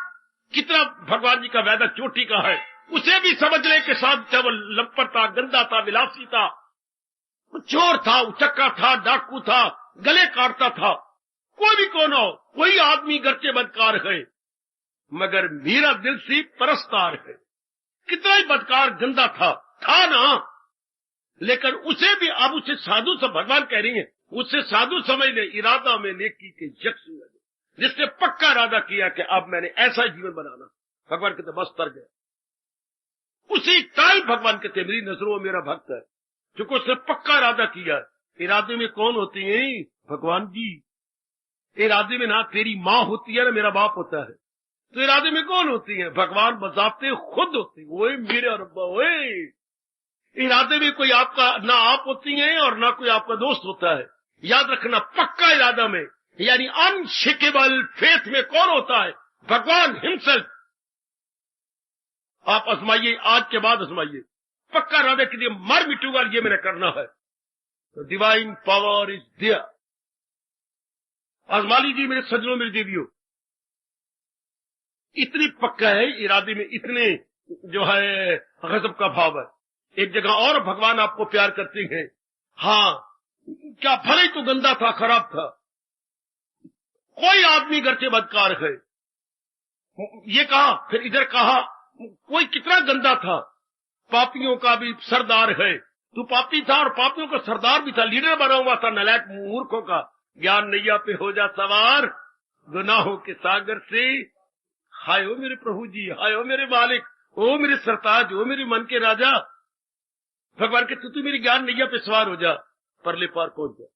कितना भगवान जी का वादा चोटी का है, उसे भी समझ ले के साथ। चाहे वो लंपट था, गंदा था, विलासी था, चोर था, उचक्का था, डाकू था, गले काटता था, कोई भी कौन हो, कोई आदमी गर्चे बदकार है, मगर मेरा दिल से परस्तार है। कितना ही बदकार गंदा था ना, लेकिन उसे भी अब उसे साधु सब भगवान कह रही है, उससे साधु समझ ले। इरादा में नेकी के यक्ष, जिसने पक्का इरादा किया कि अब मैंने ऐसा जीवन बनाना, भगवान कहते बस तर गया। उसी टाइम भगवान कहते मेरी नजरों में मेरा भक्त है, क्योंकि उसने पक्का इरादा किया। इरादे में कौन होती है? भगवान जी। इरादे में ना तेरी माँ होती है ना मेरा बाप होता है, तो इरादे में कौन होती है? भगवान बजाते खुद होती है। ओए मेरे रब्बा, ओए इरादे में कोई आपका ना आप होती हैं और ना कोई आपका दोस्त होता है। याद रखना, पक्का इरादा में यानी अनशेकेबल फेथ में कौन होता है? भगवान हिमसेल्फ। आप आजमाइए, आज के बाद आजमाइए, पक्का इरादा के लिए मर मिटूंगा, ये मैंने करना है, तो डिवाइन पावर इज देयर। आजमा लीजिए मेरे सज्जनों, मेरी देवियों, इतनी पक्का है इरादे में, इतने जो है गजब का भाव है। एक जगह और भगवान आपको प्यार करते हैं। हाँ, क्या भले तो गंदा था, खराब था, कोई आदमी घर से बदकार है, ये कहा, फिर इधर कहा कोई कितना गंदा था, पापियों का भी सरदार है। तू पापी था और पापियों का सरदार भी था, लीडर बना हुआ था नलायक मूर्खों का। ज्ञान नैया पे हो जा सवार, गुनाहों के सागर से। हाय हो मेरे प्रभु जी, हाय हो मेरे मालिक, ओ मेरे सरताज, ओ मेरे मन के राजा। भगवान के तू मेरी ज्ञान नैया पे सवार हो जा, परले पार पहुंच जा।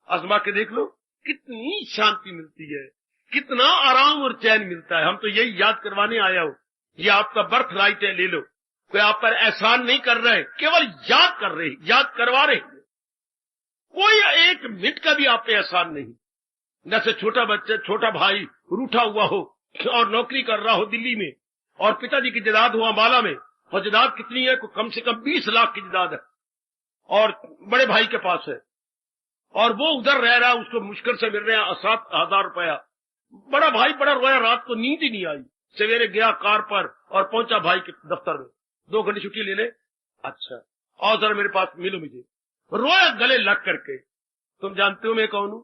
आजमा के देख लो, कितनी शांति मिलती है, कितना आराम और चैन मिलता है। हम तो यही याद करवाने आया हूं, ये आपका बर्थ राइट है, ले लो। कोई आप पर एहसान नहीं कर रहे, केवल याद कर रहे, याद करवा रहे। कोई एक मिनट का भी आप पे एहसान नहीं। जैसे छोटा बच्चा, छोटा भाई रूठा हुआ हो और नौकरी कर रहा हो दिल्ली में, और पिताजी की जायदाद हो अम्बाला में, और जायदाद कितनी है? कम से कम 20 लाख की जायदाद है, और बड़े भाई के पास है, और वो उधर रह रहा है, उसको मुश्किल से मिल रहे हैं 7,000 रुपया। बड़ा भाई बड़ा रोया, रात को नींद ही नहीं आई। सवेरे गया कार पर और पहुंचा भाई के दफ्तर में, 2 घंटे छुट्टी ले ले, अच्छा आओ जरा मेरे पास मिलो मुझे। रोया गले लग करके, तुम जानते हो मैं कौन हूं?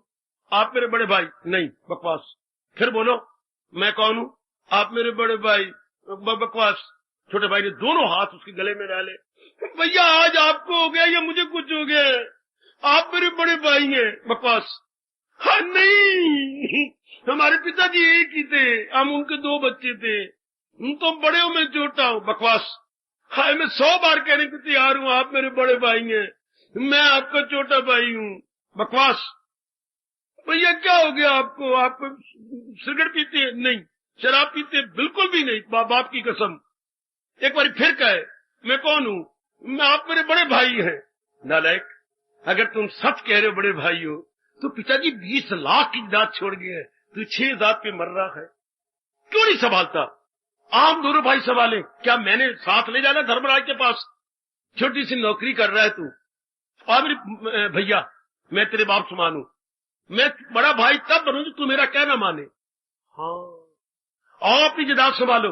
आप मेरे बड़े भाई। नहीं, बकवास। फिर बोलो, मैं कौन हूं? आप मेरे बड़े भाई। बकवास। छोटे भाई ने दोनों हाथ उसके गले में डाले। भैया आज आपको हो गया या मुझे कुछ हो गया? आप मेरे बड़े भाई हैं। बकवास। हाँ नहीं, हमारे पिताजी एक ही थे, हम उनके 2 बच्चे थे, तो बड़े हो मैं छोटा हूं। बकवास। हाँ, मैं 100 बार कहने को तैयार हूं, आप मेरे बड़े भाई हैं, मैं आपका छोटा भाई हूं। बकवास। भैया क्या हो गया आपको? आप सिगरेट पीते हैं? नहीं। शराब पीते? बिल्कुल भी नहीं, बाप की कसम। एक बार फिर कहे, मैं कौन हूं? मैं आप मेरे बड़े भाई हैं। नालायक, अगर तुम सच कह रहे हो बड़े भाई हो, तो पिताजी 20 लाख की जात छोड़ गए, तू 6 जात पे मर रहा है, क्यों नहीं संभालता? आम दोनों भाई संभाले। क्या मैंने साथ ले जाना धर्मराज के पास? छोटी सी नौकरी कर रहा है तू, और मेरे भैया, मैं तेरे बाप समान हूं, मैं बड़ा भाई तब बनूं जो तू मेरा कहना माने। हाँ, और अपनी जदाद संभालो,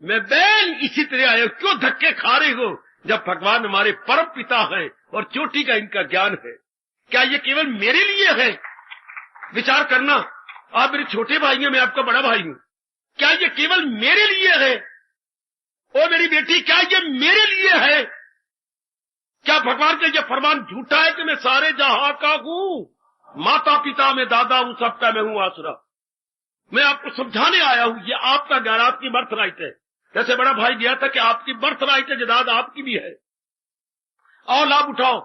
मैं बैल इसी तरह आया, क्यों धक्के खा रहे हो जब भगवान हमारे परम पिता है और चोटी का इनका ज्ञान है? क्या ये केवल मेरे लिए है? विचार करना, आप मेरे छोटे भाई हैं, मैं आपका बड़ा भाई हूं। क्या ये केवल मेरे लिए है? ओ मेरी बेटी, क्या ये मेरे लिए है? क्या भगवान का ये फरमान झूठा है कि मैं सारे जहां का हूं, माता पिता में दादा हूं, सबका मैं हूं आसरा? मैं आपको समझाने आया हूं, ये आपका ज्ञान, आपकी बर्थ राइट है। जैसे बड़ा भाई गया था कि आपकी बर्थ राइट है, जदाद आपकी भी है, और लाभ उठाओ।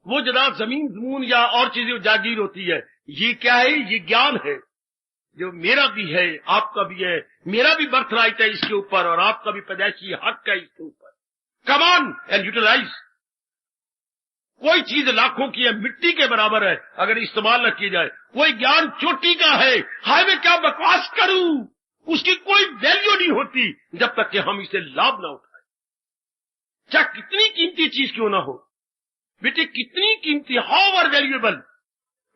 वो जदाद जमीन जमून या और चीजें जागीर होती है, ये क्या है? ये ज्ञान है जो मेरा भी है, आपका भी है। मेरा भी बर्थ राइट है इसके ऊपर, और आपका भी पैदाइशी हक है इसके ऊपर। Come on and utilise. कोई चीज लाखों की है, मिट्टी के बराबर है अगर इस्तेमाल न की जाए। कोई ज्ञान चोटी का है, हाय मैं क्या बकवास करूं, उसकी कोई वैल्यू नहीं होती जब तक कि हम इसे लाभ ना उठाएं। चाहे कितनी कीमती चीज क्यों ना हो बेटे, कितनी कीमती, हाउ आर वैल्यूएबल,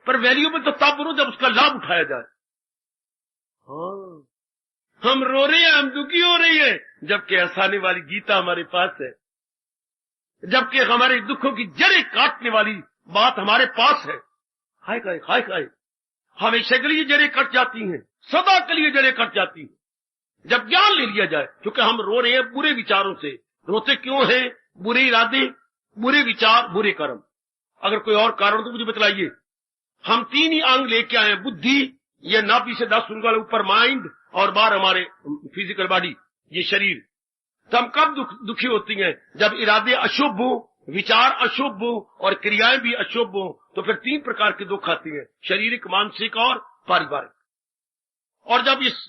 पर वैल्यूएबल तो तब बनो जब उसका लाभ उठाया जाए। हाँ, हम रो रहे हैं, हम दुखी हो रही है, जबकि हंसाने वाली गीता हमारे पास है, जबकि हमारे दुखों की जड़ें काटने वाली बात हमारे पास है। हाय खाए, हाय खाए, हमेशा के लिए जड़ें कट जाती हैं, सदा के लिए जड़ें कट जाती हैं जब ज्ञान ले लिया जाए। क्योंकि हम रो रहे हैं बुरे विचारों से। रोते क्यों हैं? बुरे इरादे, बुरे विचार, बुरे कर्म। अगर कोई और कारण तो मुझे बतलाइए। हम तीन ही अंग लेके आए, बुद्धि, ये नाभि से 10 उंगल ऊपर माइंड, और 12 हमारे फिजिकल बॉडी, ये शरीर। तो हम कब दुखी होती हैं? जब इरादे अशुभ हो, विचार अशुभ हो और क्रियाएं भी अशुभ हो, तो फिर 3 प्रकार के दुख आती हैं, शारीरिक, मानसिक और पारिवारिक। और जब इस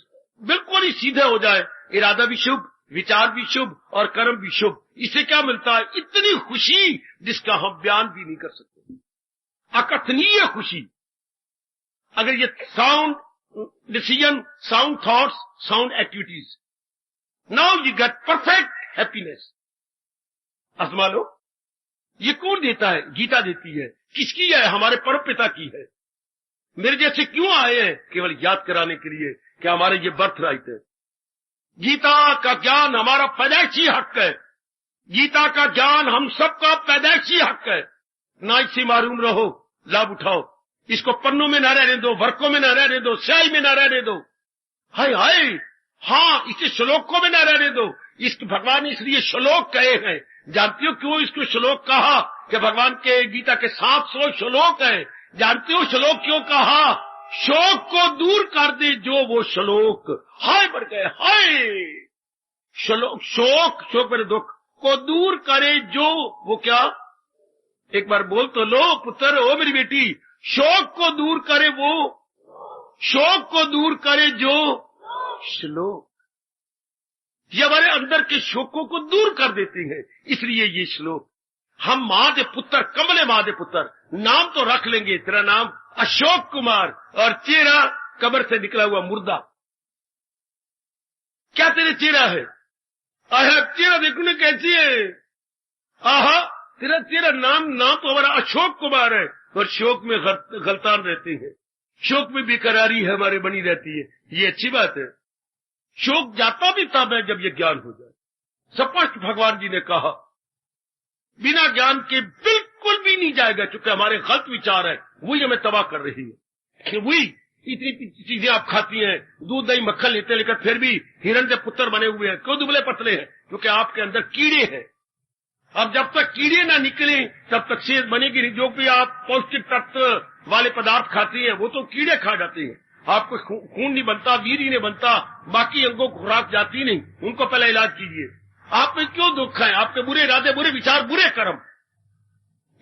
बिल्कुल ही सीधे हो जाए, इरादा भी शुभ, विचार भी शुभ और कर्म भी शुभ, इससे क्या मिलता है? इतनी खुशी जिसका हम बयान भी नहीं कर सकते, अकथनीय खुशी। अगर ये sound decision, sound thoughts, sound activities, now you get perfect happiness. आजमा लो। ये कौन देता है? गीता देती है। किसकी है? हमारे परम पिता की है। मेरे जैसे क्यों आए हैं? केवल याद कराने के लिए कि हमारे ये बर्थ राइट है। गीता का ज्ञान हमारा पैदाइशी हक है। गीता का ज्ञान हम सबका पैदाइशी हक है। ना इससे मारूम रहो, लाभ उठाओ। इसको पन्नों में न रहने दो, वर्कों में न रहने दो, स्याही में न रहने दो। हाय हाय, हाँ, इसे श्लोकों में न रहने दो। इस भगवान ने इसलिए श्लोक कहे हैं। जानते हो क्यों इसको श्लोक कहा? कि भगवान के गीता के 700 श्लोक हैं। जानते हो श्लोक क्यों कहा? शोक को दूर कर दे जो वो श्लोक। हाय बढ़ गए, हाय। श्लोक, शोक मेरे दुख को दूर करे जो वो क्या? एक बार बोल तो लो पुत्र, ओ मेरी बेटी, शोक को दूर करे वो, शोक को दूर करे जो श्लोक। ये हमारे अंदर के शोकों को दूर कर देते हैं। इसलिए ये श्लोक। हम मां दे पुत्र, कमले मां दे पुत्र, नाम तो रख लेंगे। तेरा नाम अशोक कुमार और चेहरा कब्र से निकला हुआ मुर्दा। क्या तेरे चेहरा है? आह, चेहरा देखो ना कैसी है। आहा, तेरा नाम तो हमारा अशोक कुमार है, और शोक में गलतान रहते हैं। शोक में बेकरारी है हमारे बनी रहती है। ये अच्छी बात है। शोक जाता भी तब है जब ये ज्ञान हो जाए। स्पष्ट भगवान जी ने कहा, बिना ज्ञान के बिल्कुल भी नहीं जाएगा, क्योंकि हमारे गलत विचार है, वही हमें तबाह कर रही है। वही इतनी चीजें आप खाती हैं, दूध दही मक्खन लेते हैं, लेकिन फिर भी हिरण के पुत्र बने हुए हैं। क्यों दुबले पतले हैं? क्योंकि आपके अंदर कीड़े हैं। अब जब तक कीड़े ना निकले तब तक सेहत बनेगी नहीं। जो भी आप पौष्टिक तत्व वाले पदार्थ खाती हैं वो तो कीड़े खा जाते हैं। आपको खून नहीं बनता, वीर ही नहीं बनता, बाकी अंगों को खुराक जाती नहीं। उनको पहले इलाज कीजिए। आप में क्यों दुख है? आपके बुरे इरादे, बुरे विचार, बुरे कर्म,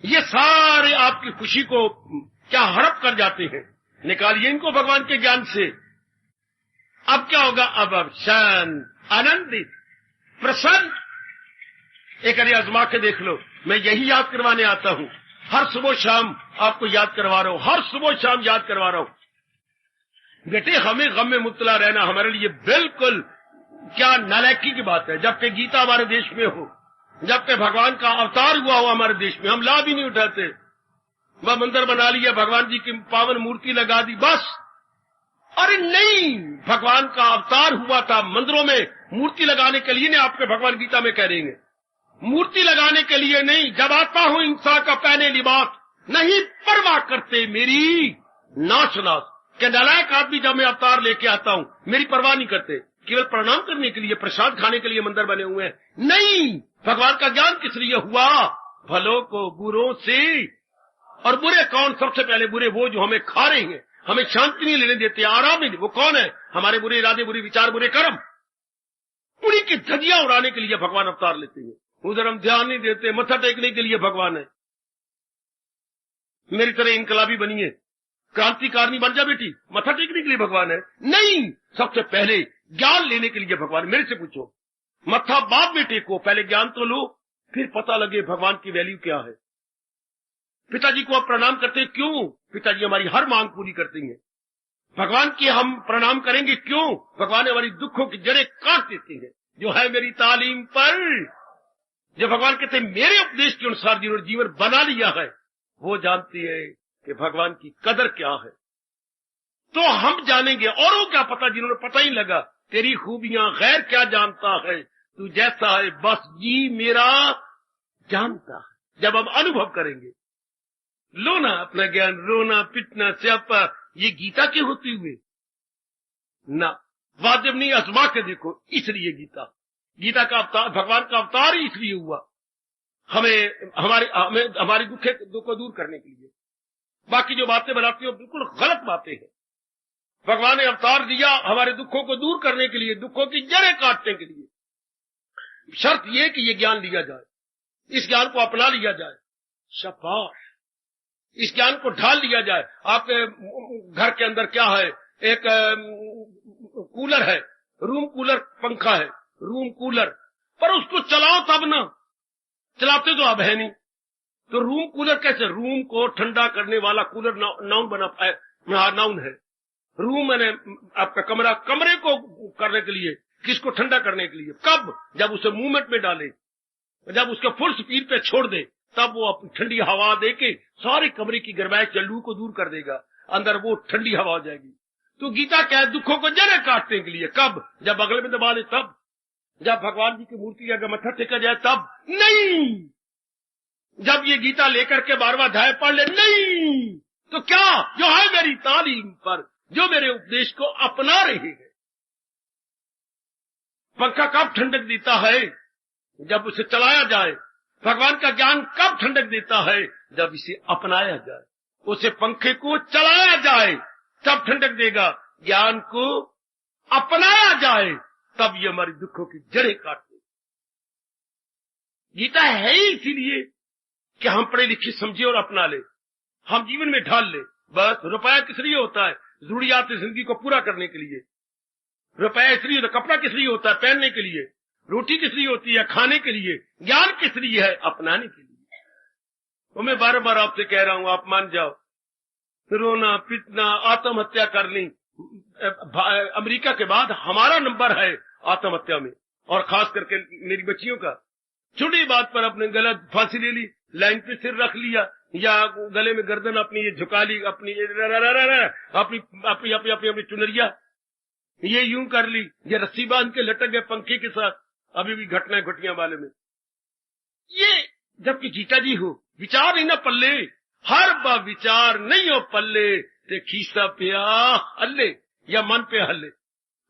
ये सारे आपकी खुशी को क्या हड़प कर जाते हैं। निकालिए इनको भगवान के ज्ञान से। अब क्या होगा? अब शांत, आनंदित, प्रसन्न। एक बार आजमा के देख लो। मैं यही याद करवाने आता हूं। हर सुबह शाम आपको याद करवा रहा हूं, हर सुबह शाम याद करवा रहा हूं। बेटे, हमें गम में मुब्तला रहना हमारे लिए बिल्कुल क्या नालायकी की बात है। जबकि गीता हमारे देश में हो, जब के भगवान का अवतार हुआ हो हमारे देश में, हम लाभ ही नहीं उठाते। वह मंदिर बना लिया, भगवान जी की पावन मूर्ति लगा दी, बस। अरे नहीं, भगवान का अवतार हुआ था मंदिरों में मूर्ति लगाने के लिए नहीं। आपके भगवान गीता में कह देंगे मूर्ति लगाने के लिए नहीं। जब आता हूं इंसान का पहने लिबास, नहीं परवाह करते मेरी नाश नाश के नालायक आदमी। जब मैं अवतार लेके आता हूं मेरी परवाह नहीं करते, केवल प्रणाम करने के लिए, प्रसाद खाने के लिए मंदिर बने हुए हैं। नहीं, भगवान का ज्ञान किस लिए हुआ? भलों को बुरों से। और बुरे कौन? सबसे पहले बुरे वो जो हमें खा रहे हैं, हमें शांति नहीं लेने देते, आराम नहीं। वो कौन है? हमारे बुरे इरादे, बुरे विचार, बुरे कर्म। उन्हीं की धजिया उड़ाने के लिए भगवान अवतार लेते हैं। उधर हम ध्यान नहीं देते, मत्था टेकने के लिए भगवान है। मेरी तरह इनकलाबी बनिए, क्रांतिकारिणी बन जा बेटी, मत्था टेकने के लिए भगवान है? नहीं, सबसे पहले ज्ञान लेने के लिए भगवान। मेरे से पूछो, मत्था बाद में टेको, पहले ज्ञान तो लो, फिर पता लगे भगवान की वैल्यू क्या है। पिताजी को आप प्रणाम करते क्यों? पिताजी हमारी हर मांग पूरी करते हैं। भगवान की हम प्रणाम करेंगे क्यों? भगवान हमारी दुखों की जड़ें काट देती है। जो है मेरी तालीम पर, जो भगवान कहते हैं मेरे उपदेश के अनुसार जिन्होंने जीवन बना लिया है, वो जानती है कि भगवान की कदर क्या है। तो हम जानेंगे। और वो क्या पता जिन्होंने पता ही लगा। तेरी खूबियां गैर क्या जानता है, तू जैसा है बस जी मेरा जानता है। जब हम अनुभव करेंगे, लो ना अपना ज्ञान, रोना पिटना स्यापा, ये गीता के होते हुए ना, वाजिब नहीं, आजमा के देखो। इसलिए गीता का अवतार, भगवान का अवतार ही इसलिए हुआ, हमें हमारी दुख को दूर करने के लिए। बाकी जो बातें बनाती हो बिल्कुल गलत बातें हैं। भगवान ने अवतार दिया हमारे दुखों को दूर करने के लिए, दुखों की जड़ें काटने के लिए। शर्त यह कि ये ज्ञान लिया जाए, इस ज्ञान को अपना लिया जाए। शाबाश, इस ज्ञान को ढाल लिया जाए। आपके घर के अंदर क्या है? एक कूलर है, रूम कूलर, पंखा है, रूम कूलर, पर उसको चलाओ तब ना, चलाते तो अब है नहीं। तो रूम कूलर कैसे? रूम को ठंडा करने वाला कूलर नाउन बना है, नाउन है। रूम मैंने आपका कमरा, कमरे को करने के लिए, किसको ठंडा करने के लिए? कब? जब उसे मूवमेंट में डाले, जब उसके फुल स्पीड पे छोड़ दे, तब वो अपनी ठंडी हवा देके सारे कमरे की गर्माइश जल्लू को दूर कर देगा, अंदर वो ठंडी हवा हो जाएगी। तो गीता क्या है? दुखों को जड़ें काटने के लिए। कब? जब बगल में दबा ले तब, जब भगवान जी की मूर्ति अगर मत्था टेका जाए तब नहीं, जब ये गीता लेकर के 12वां अध्याय पढ़ ले नहीं, तो क्या? जो है मेरी तालीम पर, जो मेरे उपदेश को अपना रहे हैं। पंखा कब ठंडक देता है? जब उसे चलाया जाए। भगवान का ज्ञान कब ठंडक देता है? जब इसे अपनाया जाए, उसे पंखे को चलाया जाए तब ठंडक देगा। ज्ञान को अपनाया जाए तब ये हमारी दुखों की जड़ें काट दे। गीता है ही इसीलिए कि हम पढ़े लिखे समझे और अपना ले, हम जीवन में ढाल ले। बस रुपया किस लिए होता है? जरूरियात जिंदगी को पूरा करने के लिए। रुपया इसलिए होता, कपड़ा किस लिए होता है? पहनने के लिए। रोटी किस लिए होती है? खाने के लिए। ज्ञान किस लिए है? अपनाने के लिए। तो मैं बार बार आपसे कह रहा हूं, आप मान जाओ। रोना पिटना, आत्महत्या करनी, अमेरिका के बाद हमारा नंबर है आत्महत्या में, और खास करके मेरी बच्चियों का। छोटी बात पर अपने गलत फांसी ले ली, लाइन पे सिर रख लिया, या गले में गर्दन अपनी ये झुका ली, अपनी अपनी चुनरिया ये यूं कर ली, ये रस्सी बांध के लटक गए पंखे के साथ। अभी भी घटना है घुटियां वाले में। ये जबकि गीता जी हो, विचार ही ना पल्ले, हर बा विचार नहीं हो पल्ले, ते खीसा पिया हल्ले, या मन पे हल्ले।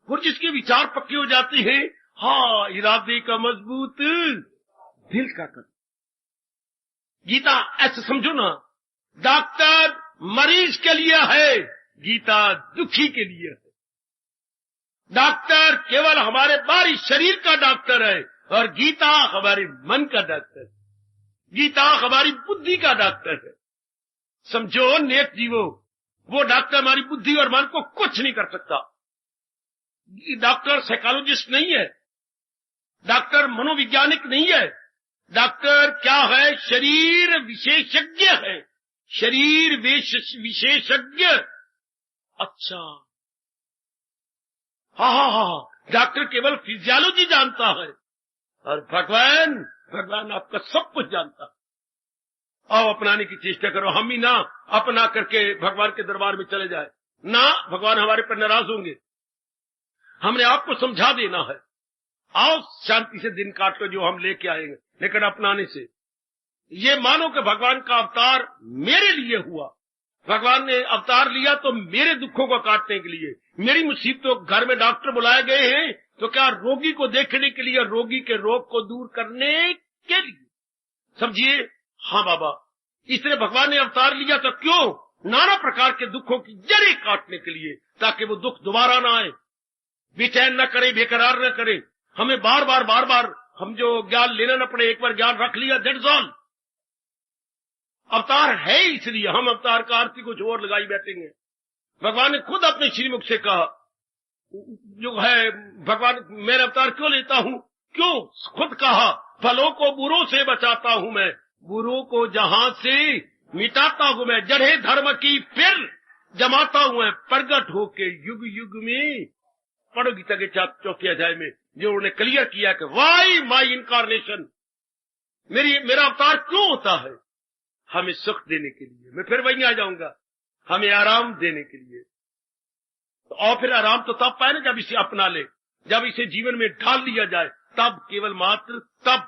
और जिसके विचार पक्के हो जाते हैं, हाँ, इरादे का मजबूत, दिल का कर। गीता ऐसे समझो ना, डॉक्टर मरीज के लिए है, गीता दुखी के लिए है। डॉक्टर केवल हमारे बाहरी शरीर का डॉक्टर है, और गीता हमारे मन का डॉक्टर है। गीता हमारी बुद्धि का डॉक्टर है। समझो नेक जीवो, वो डॉक्टर हमारी बुद्धि और मन को कुछ नहीं कर सकता। डॉक्टर साइकोलॉजिस्ट नहीं है, डॉक्टर मनोवैज्ञानिक नहीं है। डॉक्टर क्या है? शरीर विशेषज्ञ है, शरीर विशेषज्ञ। अच्छा, हाँ, डॉक्टर केवल फिजियोलॉजी जानता है, और भगवान आपका सब कुछ जानता। आओ अपनाने की चेष्टा करो, हम ही ना अपना करके भगवान के दरबार में चले जाए ना, भगवान हमारे पर नाराज होंगे। हमने आपको समझा देना है। आओ शांति से दिन काट लो जो हम लेके आएंगे, लेकिन अपनाने से ये मानो कि भगवान का अवतार मेरे लिए हुआ। भगवान ने अवतार लिया तो मेरे दुखों को काटने के लिए, मेरी मुसीबतों, घर में डॉक्टर बुलाए गए हैं तो क्या रोगी को देखने के लिए, रोगी के रोग को दूर करने के लिए, समझिए। हाँ बाबा, इसलिए भगवान ने अवतार लिया तो क्यों? नाना प्रकार के दुखों की जड़ें काटने के लिए, ताकि वो दुख दोबारा ना आए, बेचैन न करे, बेकरार न करे, हमें बार बार हम जो ज्ञान लेना न पड़े। एक बार ज्ञान रख लिया, दैट्स ऑल। अवतार है इसलिए हम अवतार का आरती कुछ और लगाई बैठेंगे। भगवान ने खुद अपने श्रीमुख से कहा, जो है भगवान, मैं अवतार क्यों लेता हूं? क्यों? खुद कहा, फलों को बुरों से बचाता हूं मैं, बुरों को जहां से मिटाता हूं मैं, जड़े धर्म की फिर जमाता हूं मैं, प्रगट होके युग युग में। पढ़ो गीता के चौथे अध्याय में जो उन्होंने क्लियर किया कि वाई माई इनकारनेशन, मेरा अवतार क्यों होता है? हमें सुख देने के लिए। मैं फिर वहीं आ जाऊंगा, हमें आराम देने के लिए। तो और फिर आराम तो तब पाए ना जब इसे अपना ले, जब इसे जीवन में ढाल लिया जाए, तब, केवल मात्र तब।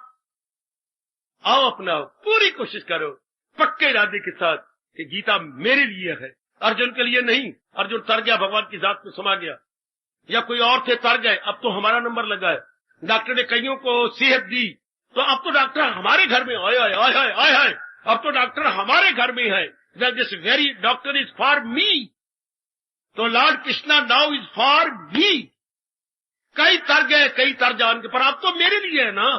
आओ अपनाओ, पूरी कोशिश करो पक्के इरादे के साथ कि गीता मेरे लिए है, अर्जुन के लिए नहीं। अर्जुन तर गया, भगवान की जात में समा गया, या कोई और थे तर गए, अब तो हमारा नंबर लगा है। डॉक्टर ने कईयों को सेहत दी, तो अब तो डॉक्टर हमारे घर में आए, अब तो डॉक्टर हमारे घर में है। This very doctor is for me, तो lord Krishna now is for me. कई तर गए, कई तर जान के, पर अब तो मेरे लिए है ना।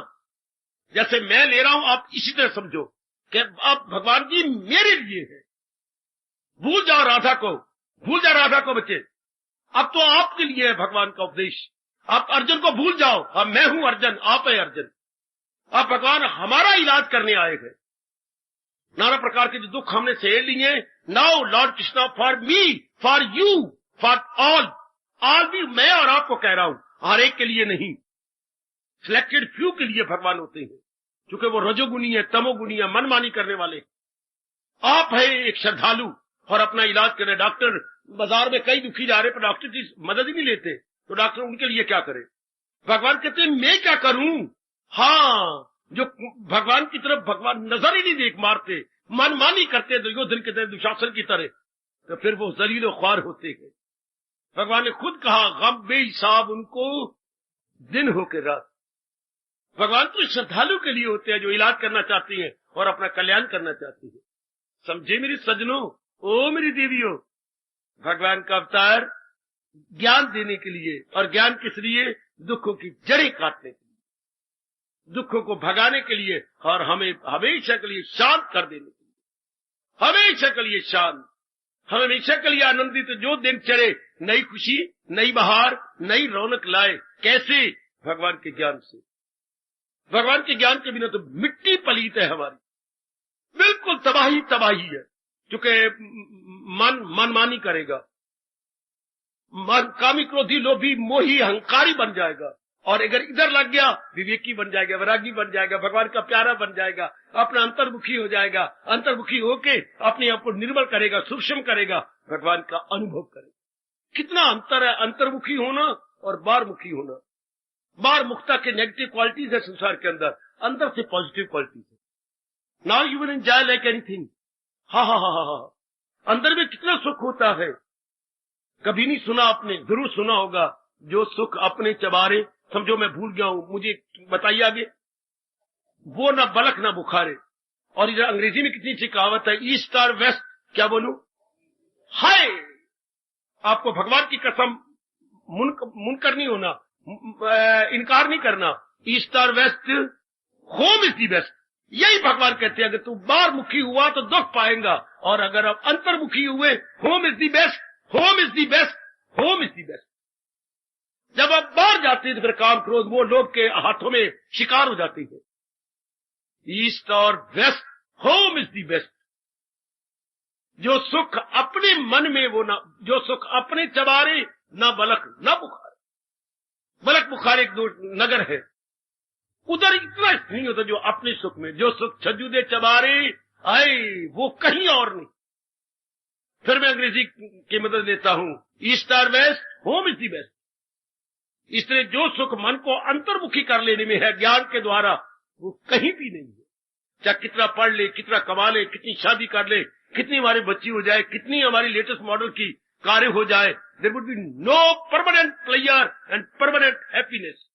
जैसे मैं ले रहा हूं, आप इसी तरह समझो कि अब भगवान जी मेरे लिए है। भूल जाओ राधा को बच्चे, अब तो आपके लिए है भगवान का उपदेश। आप अर्जुन को भूल जाओ, अब मैं हूं अर्जुन, आप है अर्जुन। अब भगवान हमारा इलाज करने आए हैं। नाना प्रकार के जो दुख हमने सह लिए, now Lord Krishna for me, for you, for all भी, मैं और आपको कह रहा हूं, हर एक के लिए नहीं, सिलेक्टेड फ्यू के लिए भगवान होते हैं, क्योंकि वो रजोगुनी है, तमोगुनी है, मनमानी करने वाले। आप है एक श्रद्धालु और अपना इलाज कर रहे। डॉक्टर बाजार में कई दुखी जा रहे, पर डॉक्टर की मदद ही नहीं लेते, तो डॉक्टर उनके लिए क्या करे? भगवान कहते हैं मैं क्या करूं? हाँ, जो भगवान की तरफ भगवान नजर ही नहीं देख मारते, मनमानी करते, दुर्योधन की तरह, दुशासन की तरह, तो फिर वो जलील ख्वार होते हैं। भगवान ने खुद कहा, गम बेहिसाब उनको दिन हो के रात। भगवान तो श्रद्धालु के लिए होते हैं जो इलाज करना चाहती हैं और अपना कल्याण करना चाहती है। समझे मेरे सज्जनों, ओ मेरी देवियों, भगवान का अवतार ज्ञान देने के लिए, और ज्ञान किस लिए? दुखों की जड़ें काटने के लिए, दुखों को भगाने के लिए, और हमें हमेशा के लिए शांत कर देने के लिए, हमेशा के लिए शांत, हमेशा के लिए आनंदित। जो दिन चढ़े नई खुशी, नई बहार, नई रौनक लाए। कैसे? भगवान के ज्ञान से। भगवान के ज्ञान के बिना तो मिट्टी पलीत है हमारी, बिल्कुल तबाही है, क्योंकि मनमानी करेगा, मन कामी क्रोधी लोभी मोही अहंकारी बन जाएगा, और अगर इधर लग गया विवेकी बन जाएगा, वैरागी बन जाएगा, भगवान का प्यारा बन जाएगा, अपना अंतर्मुखी हो जाएगा, अंतर्मुखी होके अपने आप को निर्मल करेगा, सूक्ष्म करेगा, भगवान का अनुभव करेगा। कितना अंतर है अंतर्मुखी होना और बाहरमुखी होना। बाहरमुखता के नेगेटिव क्वालिटीज है संसार के अंदर से पॉजिटिव क्वालिटीज है। Now you will enjoy like anything. हा, अंदर में कितना सुख होता है। कभी नहीं सुना आपने? जरूर सुना होगा, जो सुख अपने चबारे, समझो मैं भूल गया हूं, मुझे बताइए आगे, वो ना बलक ना बुखारे। और इधर अंग्रेजी में कितनी अच्छी कहावत है, ईस्ट और वेस्ट, क्या बोलूं? हाय, आपको भगवान की कसम मुनकर नहीं होना, इनकार नहीं करना। ईस्ट और west, home is the best. यही भगवान कहते हैं, अगर तू बाहरमुखी हुआ तो दुख पाएगा, और अगर आप अंतर्मुखी हुए, home is the best, home is the best, home is the best. जब आप बाहर जाते हैं तो फिर काम क्रोध वो लोग के हाथों में शिकार हो जाती है। ईस्ट और west, home is the best. जो सुख अपने मन में वो ना, जो सुख अपने चबारे, ना बलक ना बुखार। बलक बुखार एक दो नगर है, उधर इतना नहीं होता जो अपने सुख में। जो सुख छज्जू दे चबारे आए वो कहीं और नहीं। फिर मैं अंग्रेजी की मदद लेता हूं, ईस्ट और west, home is the best. इसलिए जो सुख मन को अंतर्मुखी कर लेने में है ज्ञान के द्वारा, वो कहीं भी नहीं है। चाहे कितना पढ़ ले, कितना कमा ले, कितनी शादी कर ले, कितनी हमारी बच्ची हो जाए, कितनी हमारी लेटेस्ट मॉडल की कारें हो जाए, there would be no permanent pleasure and permanent happiness.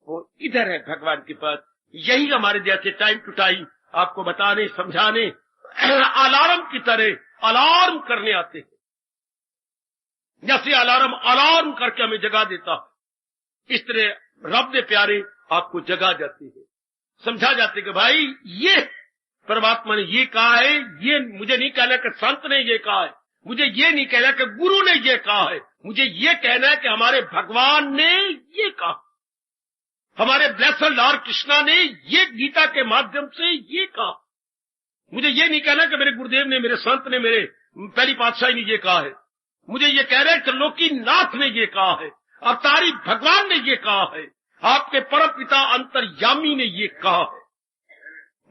वो इधर है भगवान के पास। यही हमारे जैसे टाइम टू टाइम आपको बताने समझाने अलार्म की तरह अलार्म करने आते हैं। जैसे अलार्म करके हमें जगा देता है, इस तरह रब दे प्यारे आपको जगा जाते हैं, समझा जाते कि भाई ये परमात्मा ने ये कहा है। ये मुझे नहीं कहना कि संत ने ये कहा है, मुझे ये नहीं कहना कि गुरु ने ये कहा है, मुझे ये कहना है कि हमारे भगवान ने ये कहा, हमारे ब्लेस्ड लॉर्ड कृष्णा ने ये गीता के माध्यम से ये कहा। मुझे ये नहीं कहना कि मेरे गुरुदेव ने, मेरे संत ने, मेरे पहली पातशाही ने ये कहा है। मुझे ये कह रहे हैं कि लोकीनाथ ने ये कहा है, अवतारी भगवान ने ये कहा है, आपके परम पिता अंतर्यामी ने ये कहा है।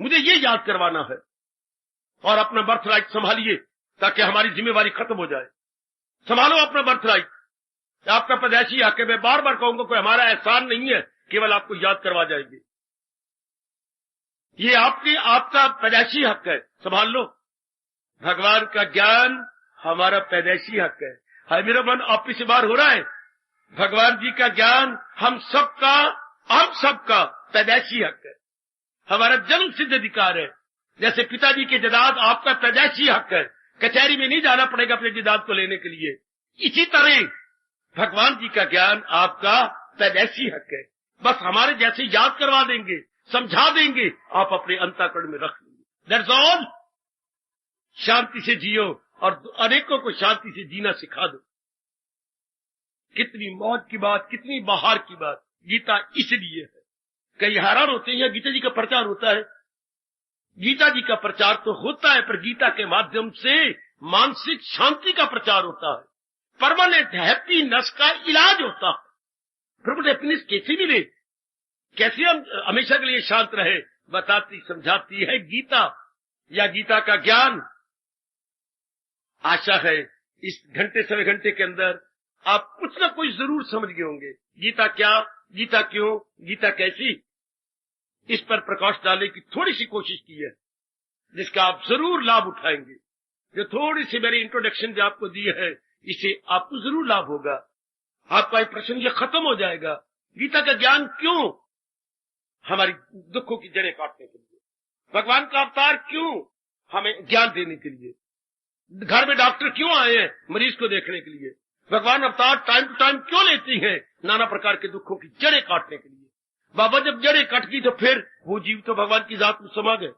मुझे ये याद करवाना है। और अपना बर्थ राइट संभालिए ताकि हमारी जिम्मेवारी खत्म हो जाए। संभालो अपना बर्थ राइट, आपका पैदाइशी हक है। मैं बार बार कहूंगा कोई हमारा एहसान नहीं है, केवल आपको याद करवा जाएंगे। ये आपका पैदाइशी हक है, संभाल लो। भगवान का ज्ञान हमारा पैदाइशी हक है। हाय मेरा मन आप से बाहर हो रहा है। भगवान जी का ज्ञान हम सबका पैदाइशी हक है, हमारा जन्म सिद्ध अधिकार है। जैसे पिताजी के जदाद आपका पैदाइशी हक है, कचहरी में नहीं जाना पड़ेगा अपने जदाद को लेने के लिए। इसी तरह भगवान जी का ज्ञान आपका पैदाइशी हक है। बस हमारे जैसे याद करवा देंगे, समझा देंगे, आप अपने अंतःकरण में रख लेंगे। That's all. शांति से जियो और अनेकों को शांति से जीना सिखा दो। कितनी मौज की बात, कितनी बहार की बात। गीता इसलिए है। कई हैरान होते हैं, गीता जी का प्रचार होता है। गीता जी का प्रचार तो होता है, पर गीता के माध्यम से मानसिक शांति का प्रचार होता है, परमानेंट हैप्पीनेस का इलाज होता है। परमानेंट हैप्पीनेस कैसे मिले, कैसे हम हमेशा के लिए शांत रहे, बताती समझाती है गीता या गीता का ज्ञान। आशा है इस घंटे सवे घंटे के अंदर आप कुछ ना कुछ जरूर समझ गए होंगे। गीता क्या, गीता क्यों, गीता कैसी, इस पर प्रकाश डालने की थोड़ी सी कोशिश की है, जिसका आप जरूर लाभ उठाएंगे। जो थोड़ी सी मेरी इंट्रोडक्शन जो आपको दी है, इसे आपको जरूर लाभ होगा। आपका एक प्रश्न ये खत्म हो जाएगा, गीता का ज्ञान क्यों? हमारी दुखों की जड़ें काटने के लिए। भगवान का अवतार क्यों? हमें ज्ञान देने के लिए। घर में डॉक्टर क्यों आए हैं? मरीज को देखने के लिए। भगवान अवतार टाइम टू टाइम क्यों लेती हैं? नाना प्रकार के दुखों की जड़ें काटने के लिए। बाबा जब जड़ें कट गई तो फिर वो जीव तो भगवान की जात में समा गए।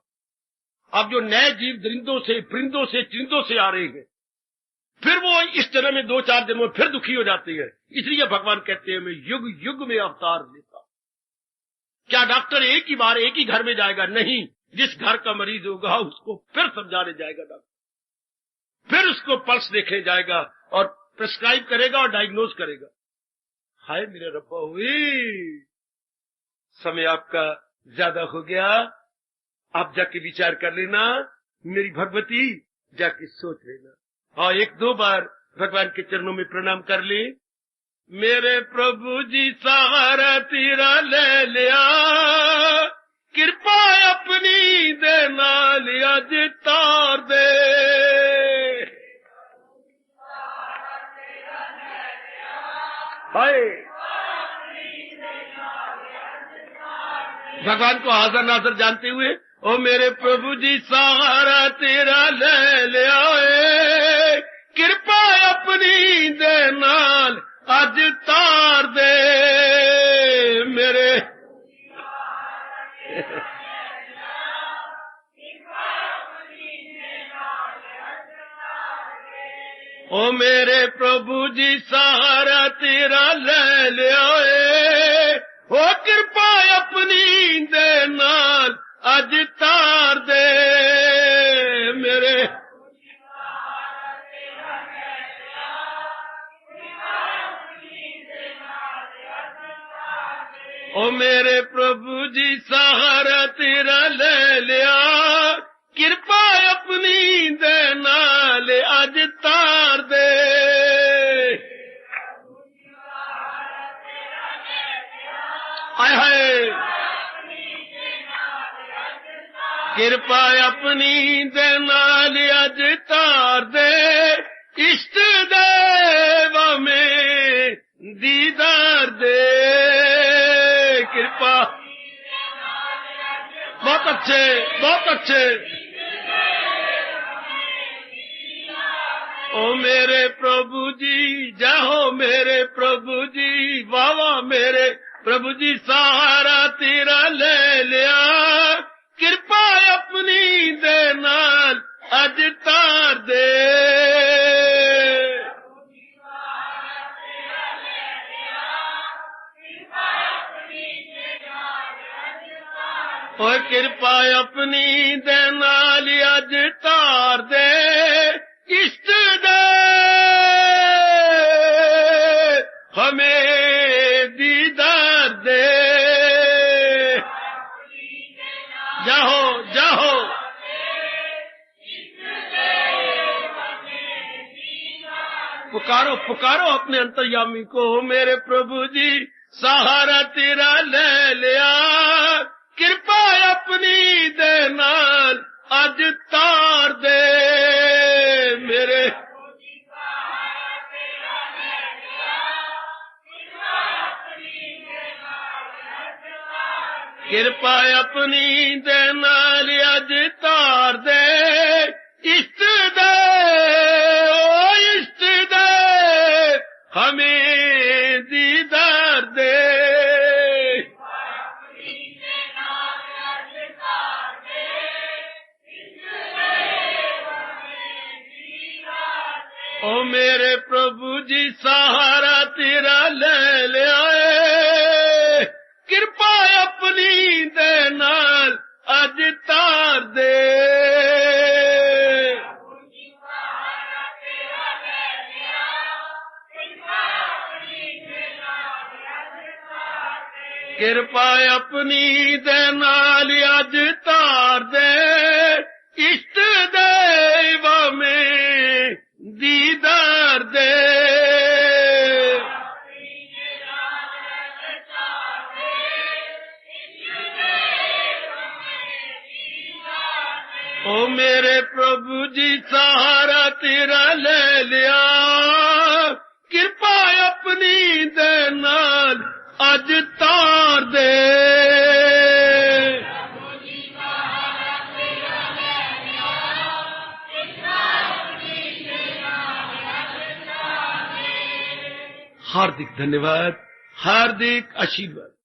अब जो नए जीव दरिंदों से, परिंदों से, चिरिंदों से आ रहे हैं, फिर वो इस जन्म में 2-4 जन्मों में फिर दुखी हो जाते हैं। इसलिए भगवान कहते हैं मैं युग युग में अवतार लेता। क्या डॉक्टर एक ही बार एक ही घर में जाएगा? नहीं, जिस घर का मरीज होगा उसको फिर समझाने जाएगा डॉक्टर, फिर उसको पल्स देखने जाएगा और प्रिस्क्राइब करेगा और डायग्नोज करेगा। हाय मेरे रब्बा हुई, समय आपका ज्यादा हो गया। आप जाके विचार कर लेना, मेरी भगवती जाके सोच लेना। हाँ, 1-2 बार भगवान के चरणों में प्रणाम कर ले। मेरे प्रभु जी सहारा तेरा ले लिया, कृपा अपनी देना लिया जितार दे। हाय भगवान को हाजिर नाजर जानते हुए, ओ मेरे प्रभु जी सहारा तेरा ले लिया, कृपा अपनी दे नाल अज तार दे। मेरे ओ मेरे प्रभु जी सहारा तेरा ले लिया, ओ कृपा अपनी दे नाल अज तार दे। मेरे ओ मेरे प्रभु जी सहारा तेरा ले लिया, कृपा अपनी दे नाल अज तार दे। हाय हाय कृपा अपनी दे नाल अज तार दे, इष्ट देव में दीदार दे। कृपा बहुत अच्छे, बहुत अच्छे। ओ मेरे प्रभु जी जाओ मेरे प्रभु जी, वाह वाह मेरे प्रभु जी सहारा तेरा ले लिया, कृपा अपनी दे नाल अज तार दे। और कृपा अपनी दे नाल अज तार दे, इष्ट दे हमें दीदार दे। जाओ जाओ पुकारो पुकारो अपने अंतर्यामी को, मेरे प्रभु जी सहारा तेरा ले लिया, कृपा अपनी दे नाल अज तार दे। मेरे कृपा अपनी दे नाल अज तार दे, इष्ट दे ओ इष्ट दे हमें दीदार दे। ओ मेरे प्रभु जी सहारा तेरा ले लिया, कृपा अपनी दे नाल अज तार दे। कृपा अपनी दे नाल अज तार दे, इष्ट देव में दीदार दे। ओ मेरे प्रभु जी सहारा तेरा ले लिया, कृपा अपनी दे नाल अज तार दे। हार्दिक धन्यवाद, हार्दिक आशीर्वाद।